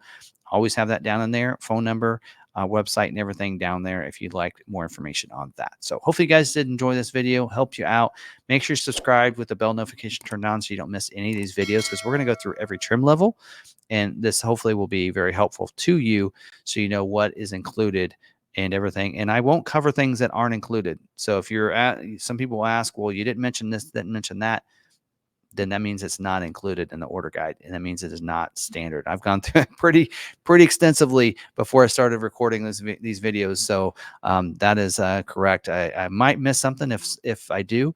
Always have that down in there, phone number, website, and everything down there if you'd like more information on that. So hopefully you guys did enjoy this video, helped you out. Make sure you're subscribed with the bell notification turned on so you don't miss any of these videos, because we're going to go through every trim level, and this hopefully will be very helpful to you so you know what is included and everything. And I won't cover things that aren't included. So if some people will ask, well, you didn't mention this, didn't mention that, then that means it's not included in the order guide, and that means it is not standard. I've gone through it pretty extensively before I started recording these videos, so that is correct. I might miss something. If I do,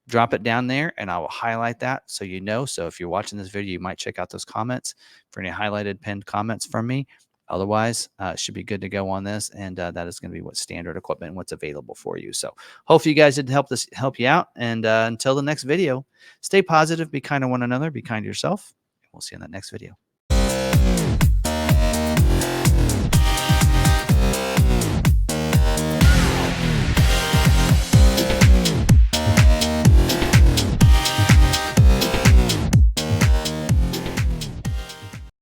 drop it down there and I will highlight that so you know. So if you're watching this video, you might check out those comments for any highlighted pinned comments from me. Otherwise, it should be good to go on this, and that is going to be what's standard equipment and what's available for you. So hopefully you guys did help you out. And until the next video, stay positive, be kind to one another, be kind to yourself. We'll see you in that next video.